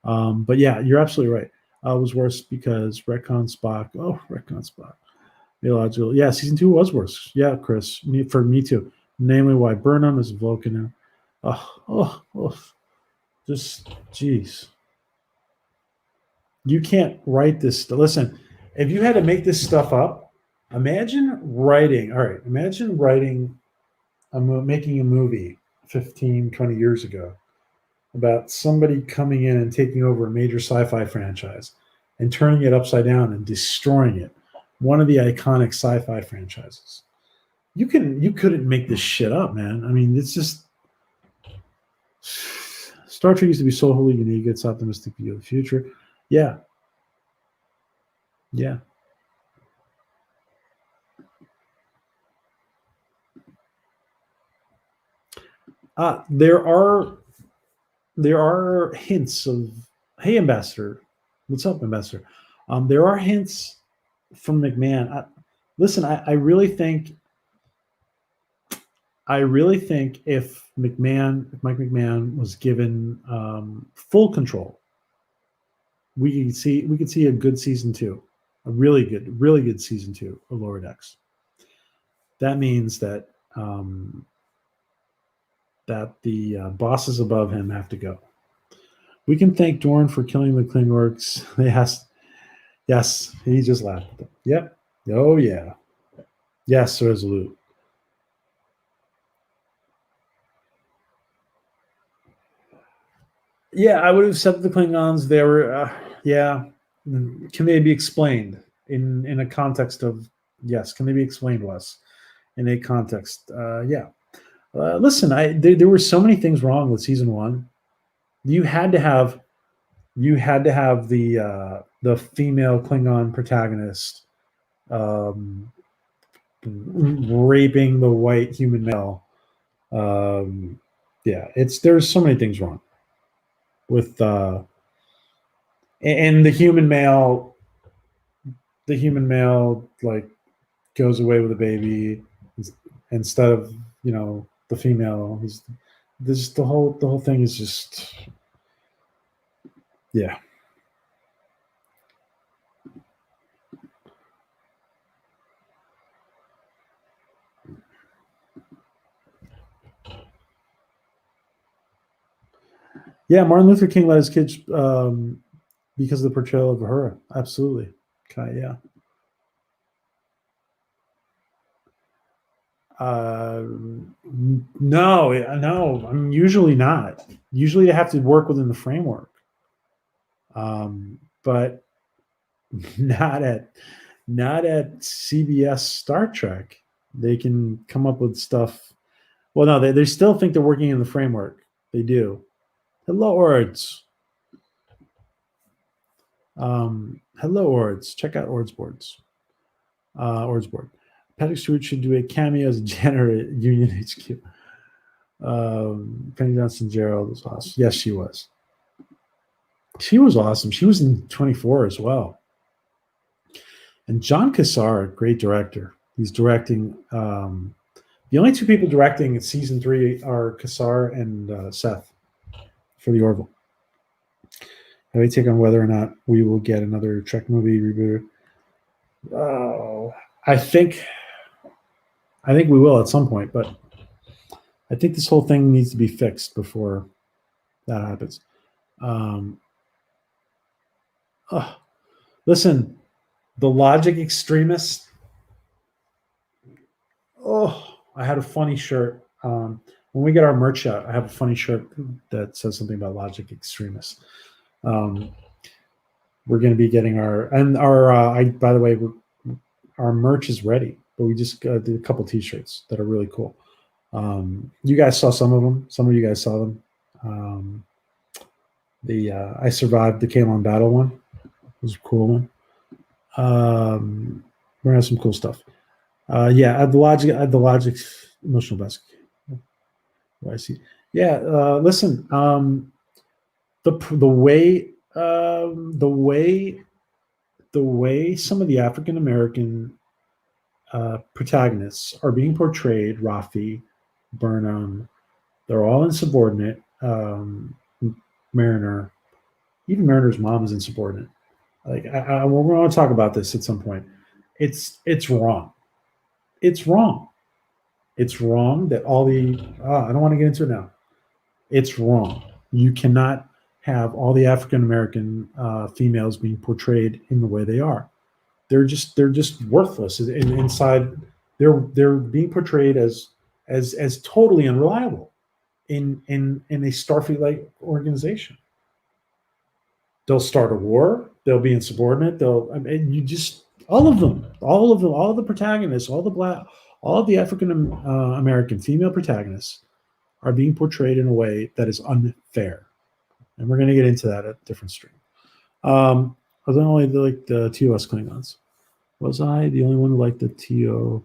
But yeah, you're absolutely right. It was worse because retcon Spock. Oh, retcon Spock. Illogical. Yeah, season 2 was worse. Yeah, Chris. For me too. Namely, why Burnham is Vulcan now. Just jeez. You can't write this. Listen, if you had to make this stuff up, imagine writing. All right, imagine writing, making a movie 15, 20 years ago about somebody coming in and taking over a major sci-fi franchise and turning it upside down and destroying it. One of the iconic sci-fi franchises. You couldn't make this shit up, man. I mean, it's just Star Trek used to be so wholly unique. It's optimistic view of the future. Yeah. There are hints of, hey, Ambassador. What's up, Ambassador? There are hints from McMahon. Listen, I really think if Mike McMahon was given full control, we could see a good season 2, a really good season 2 of Lower Decks. That means that the bosses above him have to go. We can thank Dorn for killing the Klingorgs. Yes, he just laughed at them. Yep. Oh yeah. Yes, Resolute. Yeah, I would have said the Klingons. They were, yeah. Can they be explained in a context of, yes? Can they be explained to us in a context? Yeah. Listen, there were so many things wrong with season 1. You had to have the female Klingon protagonist raping the white human male. Yeah, there's so many things wrong with and the human male like goes away with a baby instead of the female. The whole thing is just, yeah. Yeah, Martin Luther King let his kids because of the portrayal of Uhura. Absolutely. Okay, yeah. No. I'm usually not. Usually, I have to work within the framework, but not at CBS Star Trek. They can come up with stuff. Well, no, they still think they're working in the framework. They do. Hello, Ords. Hello, Ords. Check out Ords boards. Ords board. Patrick Stewart should do a cameo as a janitor at Union HQ. Penny Johnson Gerald was awesome. Yes, she was. She was awesome. She was in 24 as well. And John Cassar, great director. He's directing. The only two people directing in season 3 are Cassar and Seth for the Orville. Have a take on whether or not we will get another Trek movie reboot? Oh, I think we will at some point, but I think this whole thing needs to be fixed before that happens. Listen, the logic extremists. Oh, I had a funny shirt. When we get our merch out, I have a funny shirt that says something about logic extremists. We're going to be getting our by the way, our merch is ready, but we just did a couple T-shirts that are really cool. You guys saw some of them. Some of you guys saw them. I survived the Kalon battle one. It was a cool one. We're gonna have some cool stuff. The logic emotional basket. I see. Yeah, listen. The way some of the African American protagonists are being portrayed, Rafi, Burnham, they're all insubordinate. Mariner, even Mariner's mom is insubordinate. Like we're going to talk about this at some point. It's wrong. It's wrong. It's wrong that all the. I don't want to get into it now. It's wrong. You cannot have all the African American females being portrayed in the way they are. They're just worthless. Inside, they're being portrayed as totally unreliable in a Starfleet-like organization. They'll start a war. They'll be insubordinate. All of them, all of the protagonists, all of the African American female protagonists are being portrayed in a way that is unfair. And we're going to get into that at a different stream. I was only like the TOS Klingons. Was I the only one who liked the TO?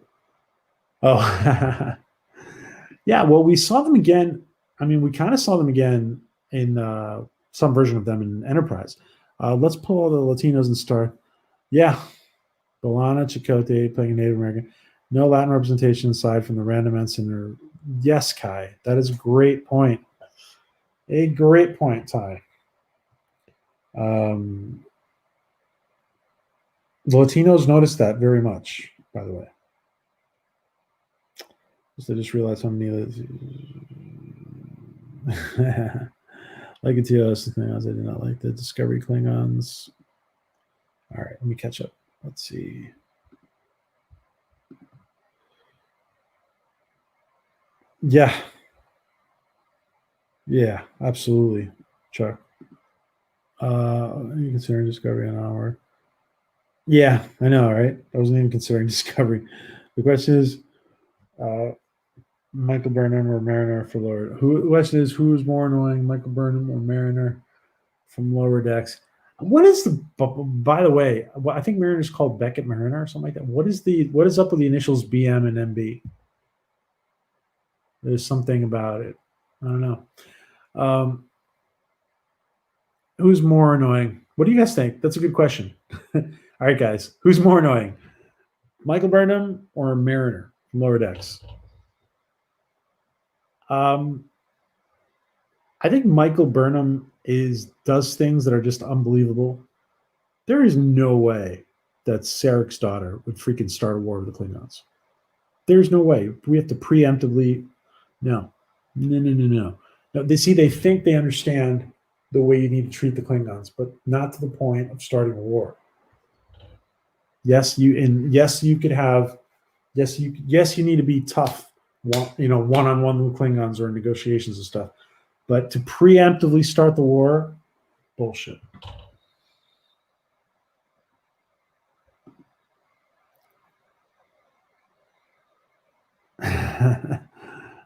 Oh, yeah. Well, we saw them again. I mean, we kind of saw them again in some version of them in Enterprise. Let's pull all the Latinos and start. Yeah. Bolana Chakotay playing a Native American. No Latin representation aside from the random ensign. Yes, Kai. That is a great point. A great point, Ty. The Latinos noticed that very much, by the way. I just realized how many like it to us Klingons. I did not like the Discovery Klingons. All right, let me catch up. Let's see. Yeah, absolutely, Chuck. You considering Discovery an hour? Yeah, I know, right? I wasn't even considering Discovery. The question is, Michael Burnham or Mariner for Lower. The question is, who is more annoying, Michael Burnham or Mariner from Lower Decks? What is the? By the way, I think Mariner's called Beckett Mariner or something like that. What is up with the initials BM and MB? There's something about it. I don't know. Who's more annoying? What do you guys think? That's a good question. All right, guys. Who's more annoying? Michael Burnham or Mariner from Lower Decks? I think Michael Burnham does things that are just unbelievable. There is no way that Sarek's daughter would freaking start a war with the Klingons. There's no way. We have to preemptively. No. They think they understand the way you need to treat the Klingons, but not to the point of starting a war. Yes, you could have Yes, you need to be tough, one-on-one with Klingons or in negotiations and stuff. But to preemptively start the war, bullshit.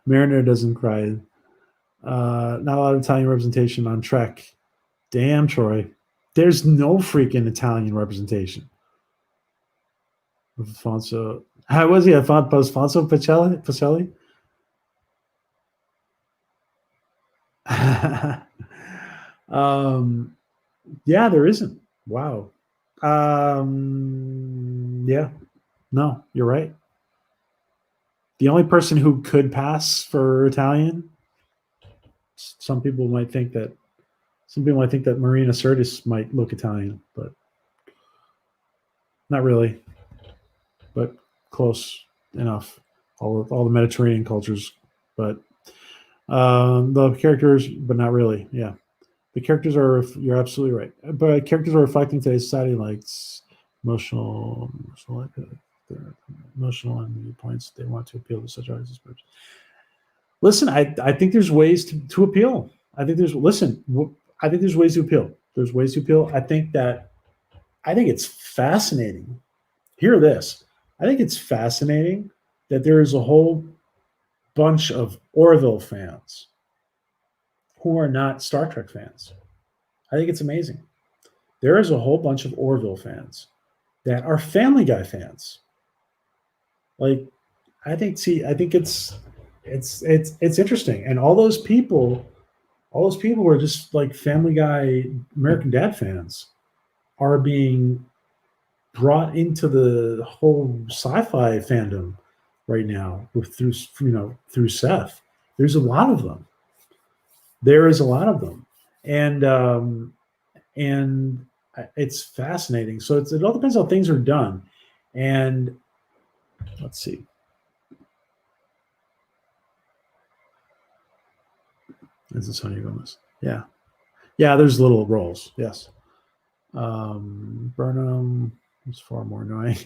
Mariner doesn't cry. Not a lot of Italian representation on Trek. Damn, Troy. There's no freaking Italian representation. Alfonso. How was he? Alfonso Pacelli? Yeah, there isn't. Wow. Yeah. No, you're right. The only person who could pass for Italian, some people might think that Marina Sirtis might look Italian, but not really. But close enough. All the Mediterranean cultures, but the characters, but not really. Yeah, the characters are. You're absolutely right. But characters are reflecting today's society, like emotional, and points they want to appeal to such audiences. Listen, I think there's ways to appeal. I think there's ways to appeal. There's ways to appeal. I think it's fascinating. Hear this. I think it's fascinating that there is a whole bunch of Orville fans who are not Star Trek fans. I think it's amazing. There is a whole bunch of Orville fans that are Family Guy fans. Like, I think it's interesting, and all those people who are just like Family Guy, American Dad fans, are being brought into the whole sci-fi fandom right now through Seth. There's a lot of them. There is a lot of them, and it's fascinating. So it all depends how things are done. And let's see. This is Sonia Gomez. Yeah. There's little roles. Yes. Burnham is far more annoying.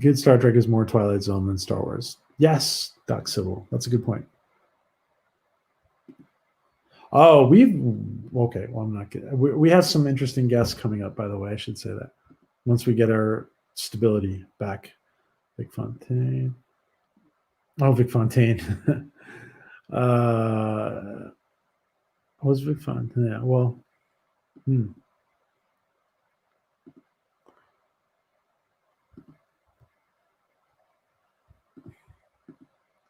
Good Star Trek is more Twilight Zone than Star Wars. Yes, Doc Sybil. That's a good point. Oh, okay. Well, I'm not good. We have some interesting guests coming up, by the way. I should say that once we get our stability back. Vic Fontaine. Oh, Vic Fontaine. Was Vic Fontaine? Yeah. Well.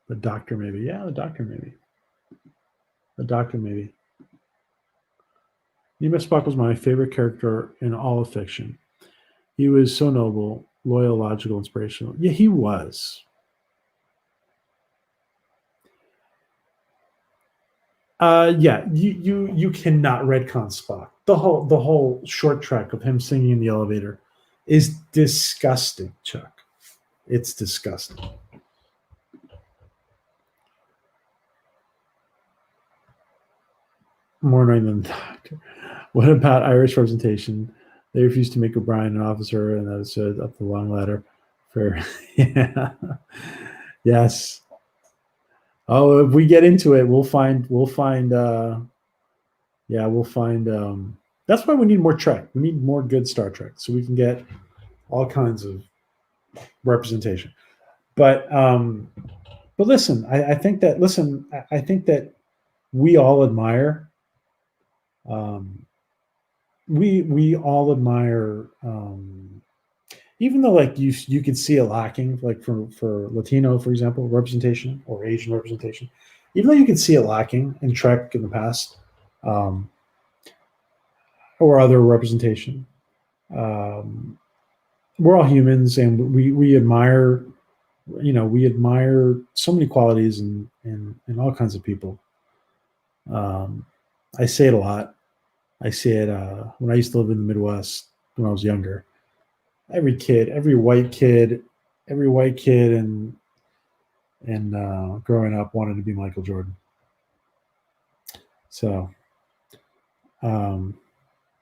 The Doctor, maybe. Yeah, the Doctor, maybe. Nemo Spock was my favorite character in all of fiction. He was so noble, loyal, logical, inspirational. Yeah, he was. Yeah, you cannot retcon Spock. The whole short track of him singing in the elevator is disgusting, Chuck. It's disgusting. More annoying than the Doctor. What about Irish representation? They refused to make O'Brien an officer, and that was up the long ladder. For yeah, yes. Oh, if we get into it, we'll find. Yeah, we'll find. That's why we need more Trek. We need more good Star Trek, so we can get all kinds of representation. But listen, I think that we all admire. We all admire. Even though like you could see a lacking like for Latino, for example, representation or Asian representation, even though you could see it lacking in Trek in the past, or other representation, we're all humans and we admire, we admire so many qualities in all kinds of people. I say it a lot. I say it when I used to live in the Midwest when I was younger. Every white kid, and growing up wanted to be Michael Jordan. So,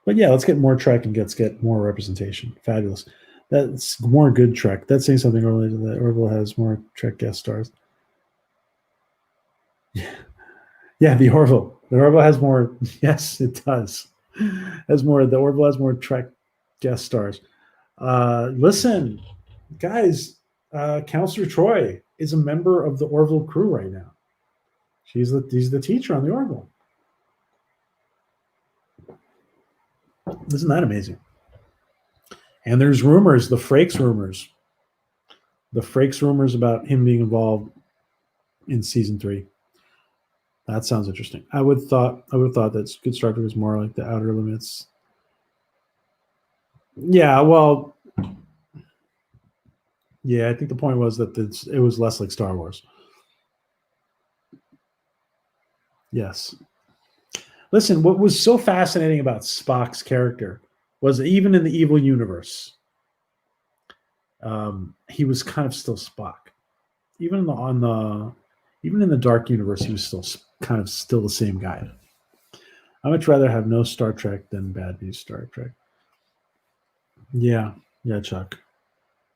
But yeah, let's get more Trek and let's get more representation. Fabulous. That's more good Trek. That's saying something related to that. Orville has more Trek guest stars. Yeah, the Orville. The Orville has more. Yes, it does. Has more. The Orville has more Trek guest stars. Listen, guys. Counselor Troy is a member of the Orville crew right now. He's the teacher on the Orville. Isn't that amazing? And there's rumors, the Frakes rumors about him being involved in season 3. That sounds interesting. I would have thought that Good Star Trek was more like the Outer Limits. Yeah, well, yeah, I think the point was that it was less like Star Wars. Yes. Listen, what was so fascinating about Spock's character was that even in the evil universe, he was kind of still Spock. Even in the dark universe, he was still the same guy. I much rather have no Star Trek than bad news Star Trek. Yeah, Chuck.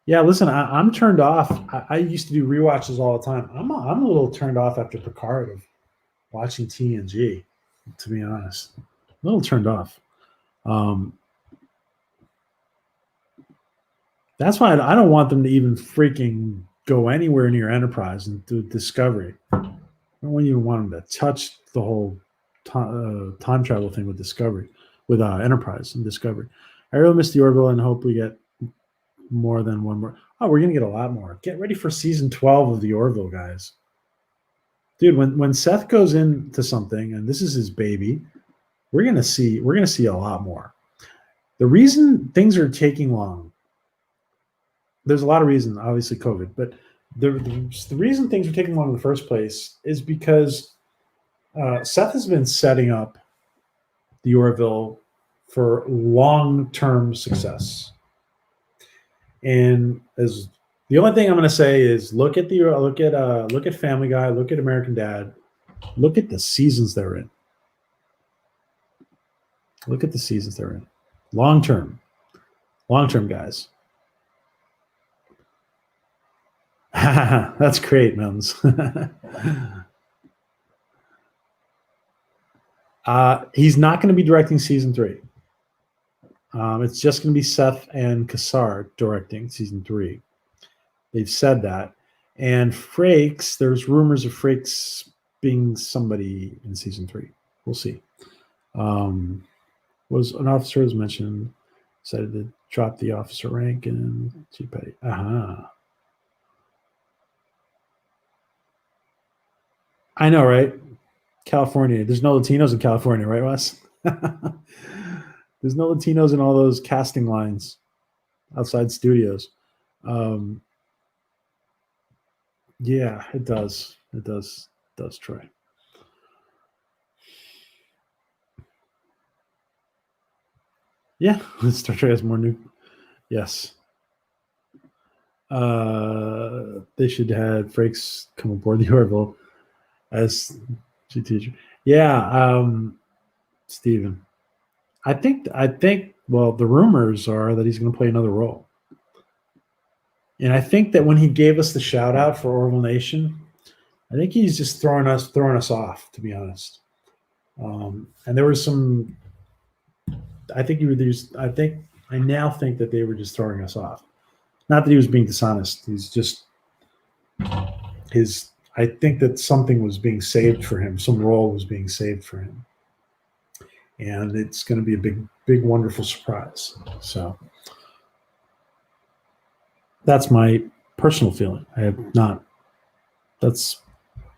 Yeah, listen, I'm turned off. I used to do rewatches all the time. I'm a little turned off after Picard of watching TNG, to be honest. A little turned off. That's why I don't want them to even freaking go anywhere near Enterprise and do Discovery. I don't even want them to touch the whole time travel thing with Discovery, with Enterprise and Discovery. I really miss the Orville and hope we get more than one more. Oh, we're going to get a lot more. Get ready for season 12 of the Orville, guys. Dude, when Seth goes into something and this is his baby, we're going to see a lot more. The reason things are taking long, there's a lot of reasons, obviously COVID, but the reason things are taking long in the first place is because Seth has been setting up the Orville for long-term success. And as the only thing I'm going to say is look at Family Guy, look at American Dad, look at the seasons they're in. Look at the seasons they're in. Long-term, guys. That's great, Mountains. He's not going to be directing season 3. It's just going to be Seth and Kassar directing season 3. They've said that. And Frakes, there's rumors of Frakes being somebody in season 3. We'll see. Was an officer, as mentioned, decided to drop the officer rank and G-Petty. I know, right? California. There's no Latinos in California, right, Wes? There's no Latinos in all those casting lines outside studios. Yeah, it does. It does, Troy. Yeah, Star Trek has more new. Yes. They should have Frakes come aboard the Orville as teacher. Yeah, Steven. I think well, the rumors are that he's going to play another role. And I think that when he gave us the shout out for Orville Nation, I think he's just throwing us off, to be honest. And there was some. I now think that they were just throwing us off. Not that he was being dishonest. He's just his. I think that something was being saved for him. Some role was being saved for him, and it's going to be a big, wonderful surprise. So that's my personal feeling. I have not. That's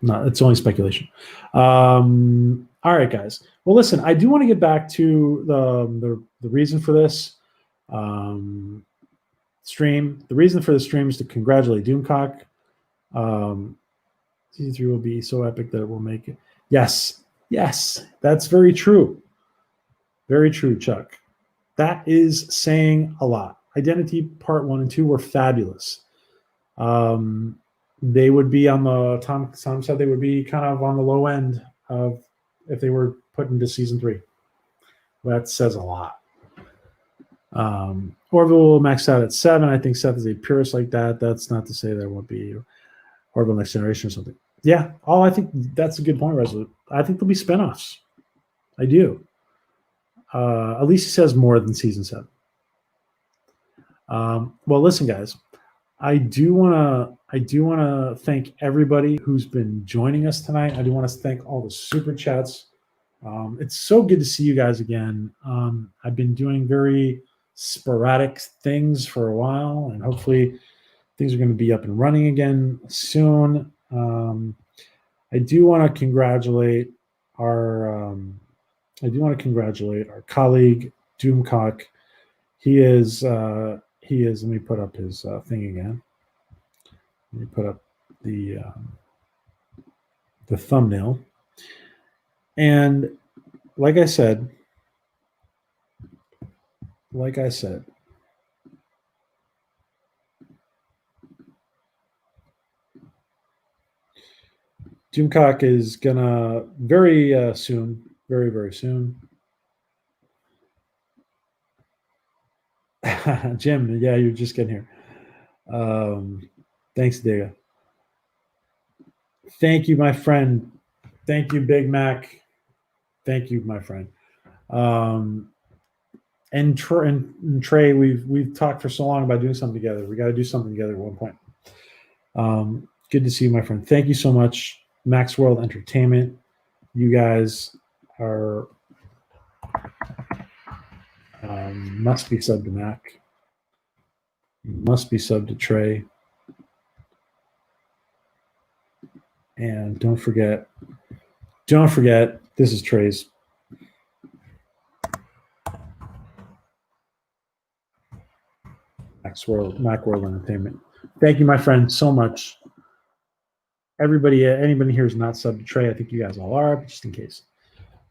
not. It's only speculation. All right, guys. Well, listen. I do want to get back to the reason for this stream. The reason for the stream is to congratulate Doomcock. Season 3 will be so epic that it will make it. Yes, that's very true. Very true, Chuck. That is saying a lot. Identity Part 1 and 2 were fabulous. They would be on the Tom said they would be kind of on the low end of if they were put into season 3. That says a lot. Orville will max out at 7. I think Seth is a purist like that. That's not to say there won't be Orville Next Generation or something. Yeah. Oh, I think that's a good point, Resolute. I think there'll be spinoffs. I do. At least he says more than season 7. Well, listen, guys. I do want to thank everybody who's been joining us tonight. I do want to thank all the super chats. It's so good to see you guys again. I've been doing very sporadic things for a while, and hopefully things are going to be up and running again soon. I do want to congratulate our colleague Doomcock. He is. Let me put up his thing again. Let me put up the thumbnail. And like I said, Doomcock is gonna very soon, very, very soon. Jim, yeah, you're just getting here. Thanks, Diga. Thank you, my friend. Thank you, Big Mac. Thank you, my friend. And Trey, we've talked for so long about doing something together. We got to do something together at one point. Good to see you, my friend. Thank you so much, Max World Entertainment. You guys are must be subbed to Mac. You must be subbed to Trey. And don't forget, this is Trey's. Mac World Entertainment. Thank you, my friend, so much. Everybody, anybody here is not subbed to Trey. I think you guys all are, but just in case.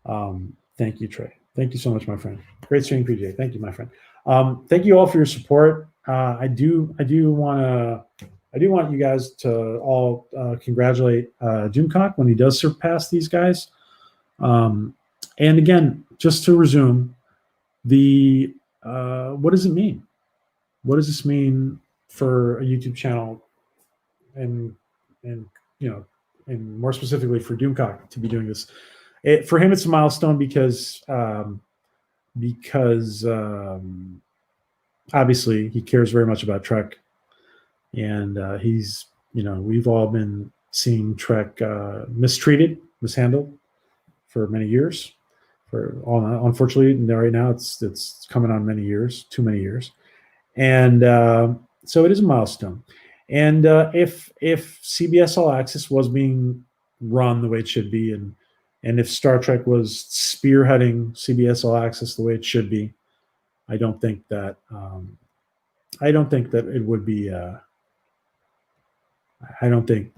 Thank you, Trey. Thank you so much, my friend. Great stream, PJ. Thank you, my friend. Thank you all for your support. I do want you guys to all congratulate Doomcock when he does surpass these guys. And again, just to resume, what does it mean? What does this mean for a YouTube channel, and more specifically for Doomcock to be doing this? For him, it's a milestone because obviously he cares very much about Trek, and we've all been seeing Trek mistreated, mishandled for many years. Unfortunately, right now it's coming on many years, too many years. And so it is a milestone. And if CBS All Access was being run the way it should be, and if Star Trek was spearheading CBS All Access the way it should be, I don't think that it would be. I don't think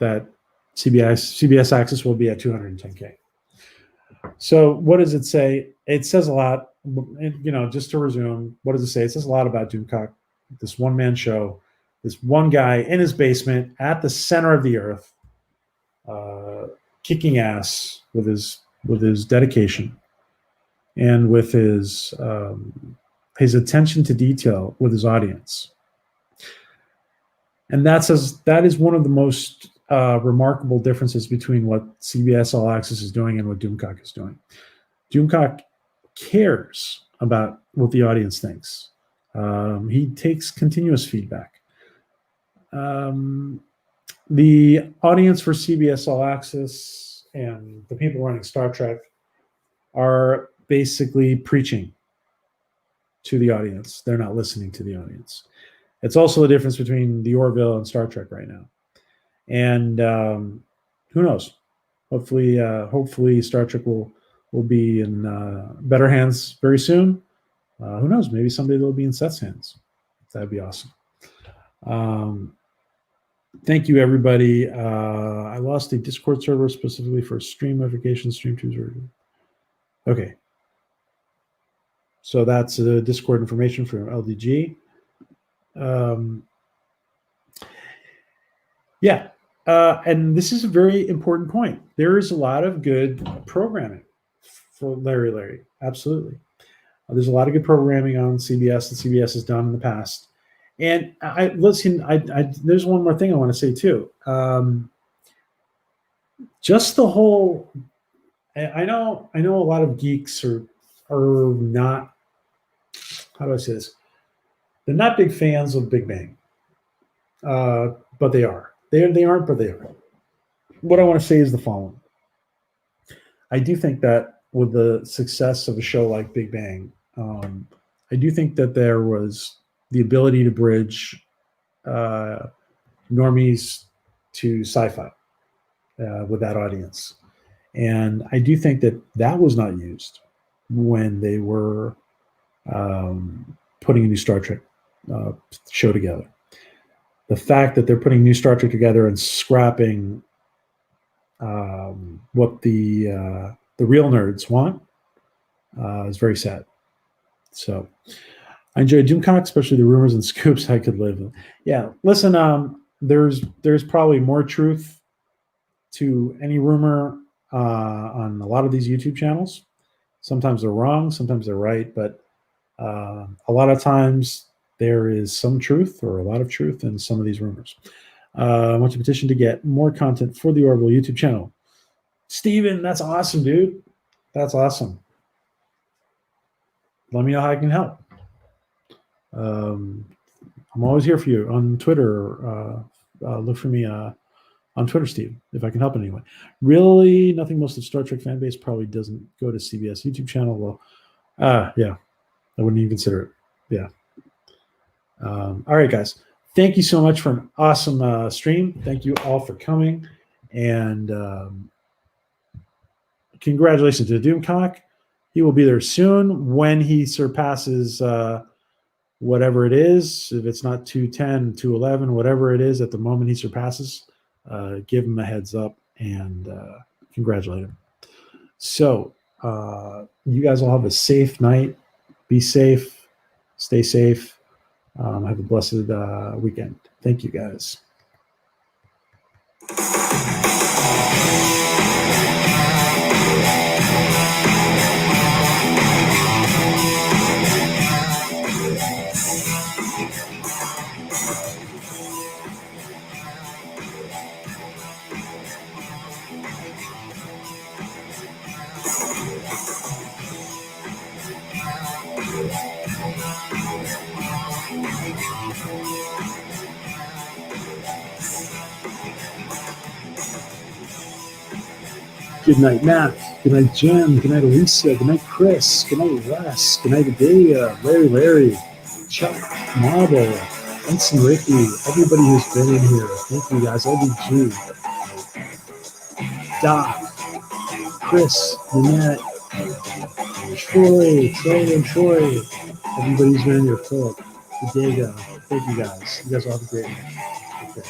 that CBS Access will be at 210K. So what does it say? It says a lot. Just to resume, what does it say? It says a lot about Doomcock, this one-man show, this one guy in his basement at the center of the earth, kicking ass with his dedication and with his attention to detail with his audience. And that is one of the most remarkable differences between what CBS All Access is doing and what Doomcock is doing. Doomcock cares about what the audience thinks. He takes continuous feedback. The audience for CBS All Access and the people running Star Trek are basically preaching to the audience. They're not listening to the audience. It's also the difference between the Orville and Star Trek right now. And who knows? Hopefully Star Trek will be in better hands very soon. Who knows? Maybe someday they'll be in Seth's hands. That'd be awesome. Thank you, everybody. I lost a Discord server specifically for stream notifications. Stream 2's okay. So that's the Discord information for LDG. And this is a very important point. There is a lot of good programming for Larry. Absolutely. There's a lot of good programming on CBS that CBS has done in the past. And there's one more thing I want to say too. Just the whole. I know a lot of geeks are not. How do I say this? They're not big fans of Big Bang, but they are. They aren't, but they are. What I want to say is the following. I do think that with the success of a show like Big Bang, I do think that there was the ability to bridge normies to sci-fi with that audience. And I do think that was not used when they were putting a new Star Trek show together. The fact that they're putting new Star Trek together and scrapping what the real nerds want is very sad. So I enjoy Doomcock, especially the rumors and scoops I could live in. Yeah, listen, there's probably more truth to any rumor on a lot of these YouTube channels. Sometimes they're wrong, sometimes they're right, but a lot of times there is some truth or a lot of truth in some of these rumors. I want to petition to get more content for the Orville YouTube channel. Steven, that's awesome, dude. That's awesome. Let me know how I can help. I'm always here for you on Twitter. Look for me on Twitter, Steve, if I can help in any way. Really, nothing. Most of the Star Trek fan base probably doesn't go to CBS YouTube channel. Well, yeah, I wouldn't even consider it. Yeah. All right, guys. Thank you so much for an awesome stream. Thank you all for coming. And congratulations to Doomcock. He will be there soon when he surpasses whatever it is. If it's not 210, 211, whatever it is at the moment he surpasses, give him a heads up and congratulate him. So you guys all have a safe night. Be safe. Stay safe. Have a blessed weekend. Thank you, guys. Good night, Matt. Good night, Jen. Good night, Elisa. Good night, Chris. Good night, Wes. Good night, Adelia. Larry. Chuck, Marble, Ensign Ricky, everybody who's been in here. Thank you, guys. LBG, Doc, Chris, Nanette, Troy. Everybody who's been in here. Philip, Bodega. Thank you, guys. You guys all have a great night. Okay.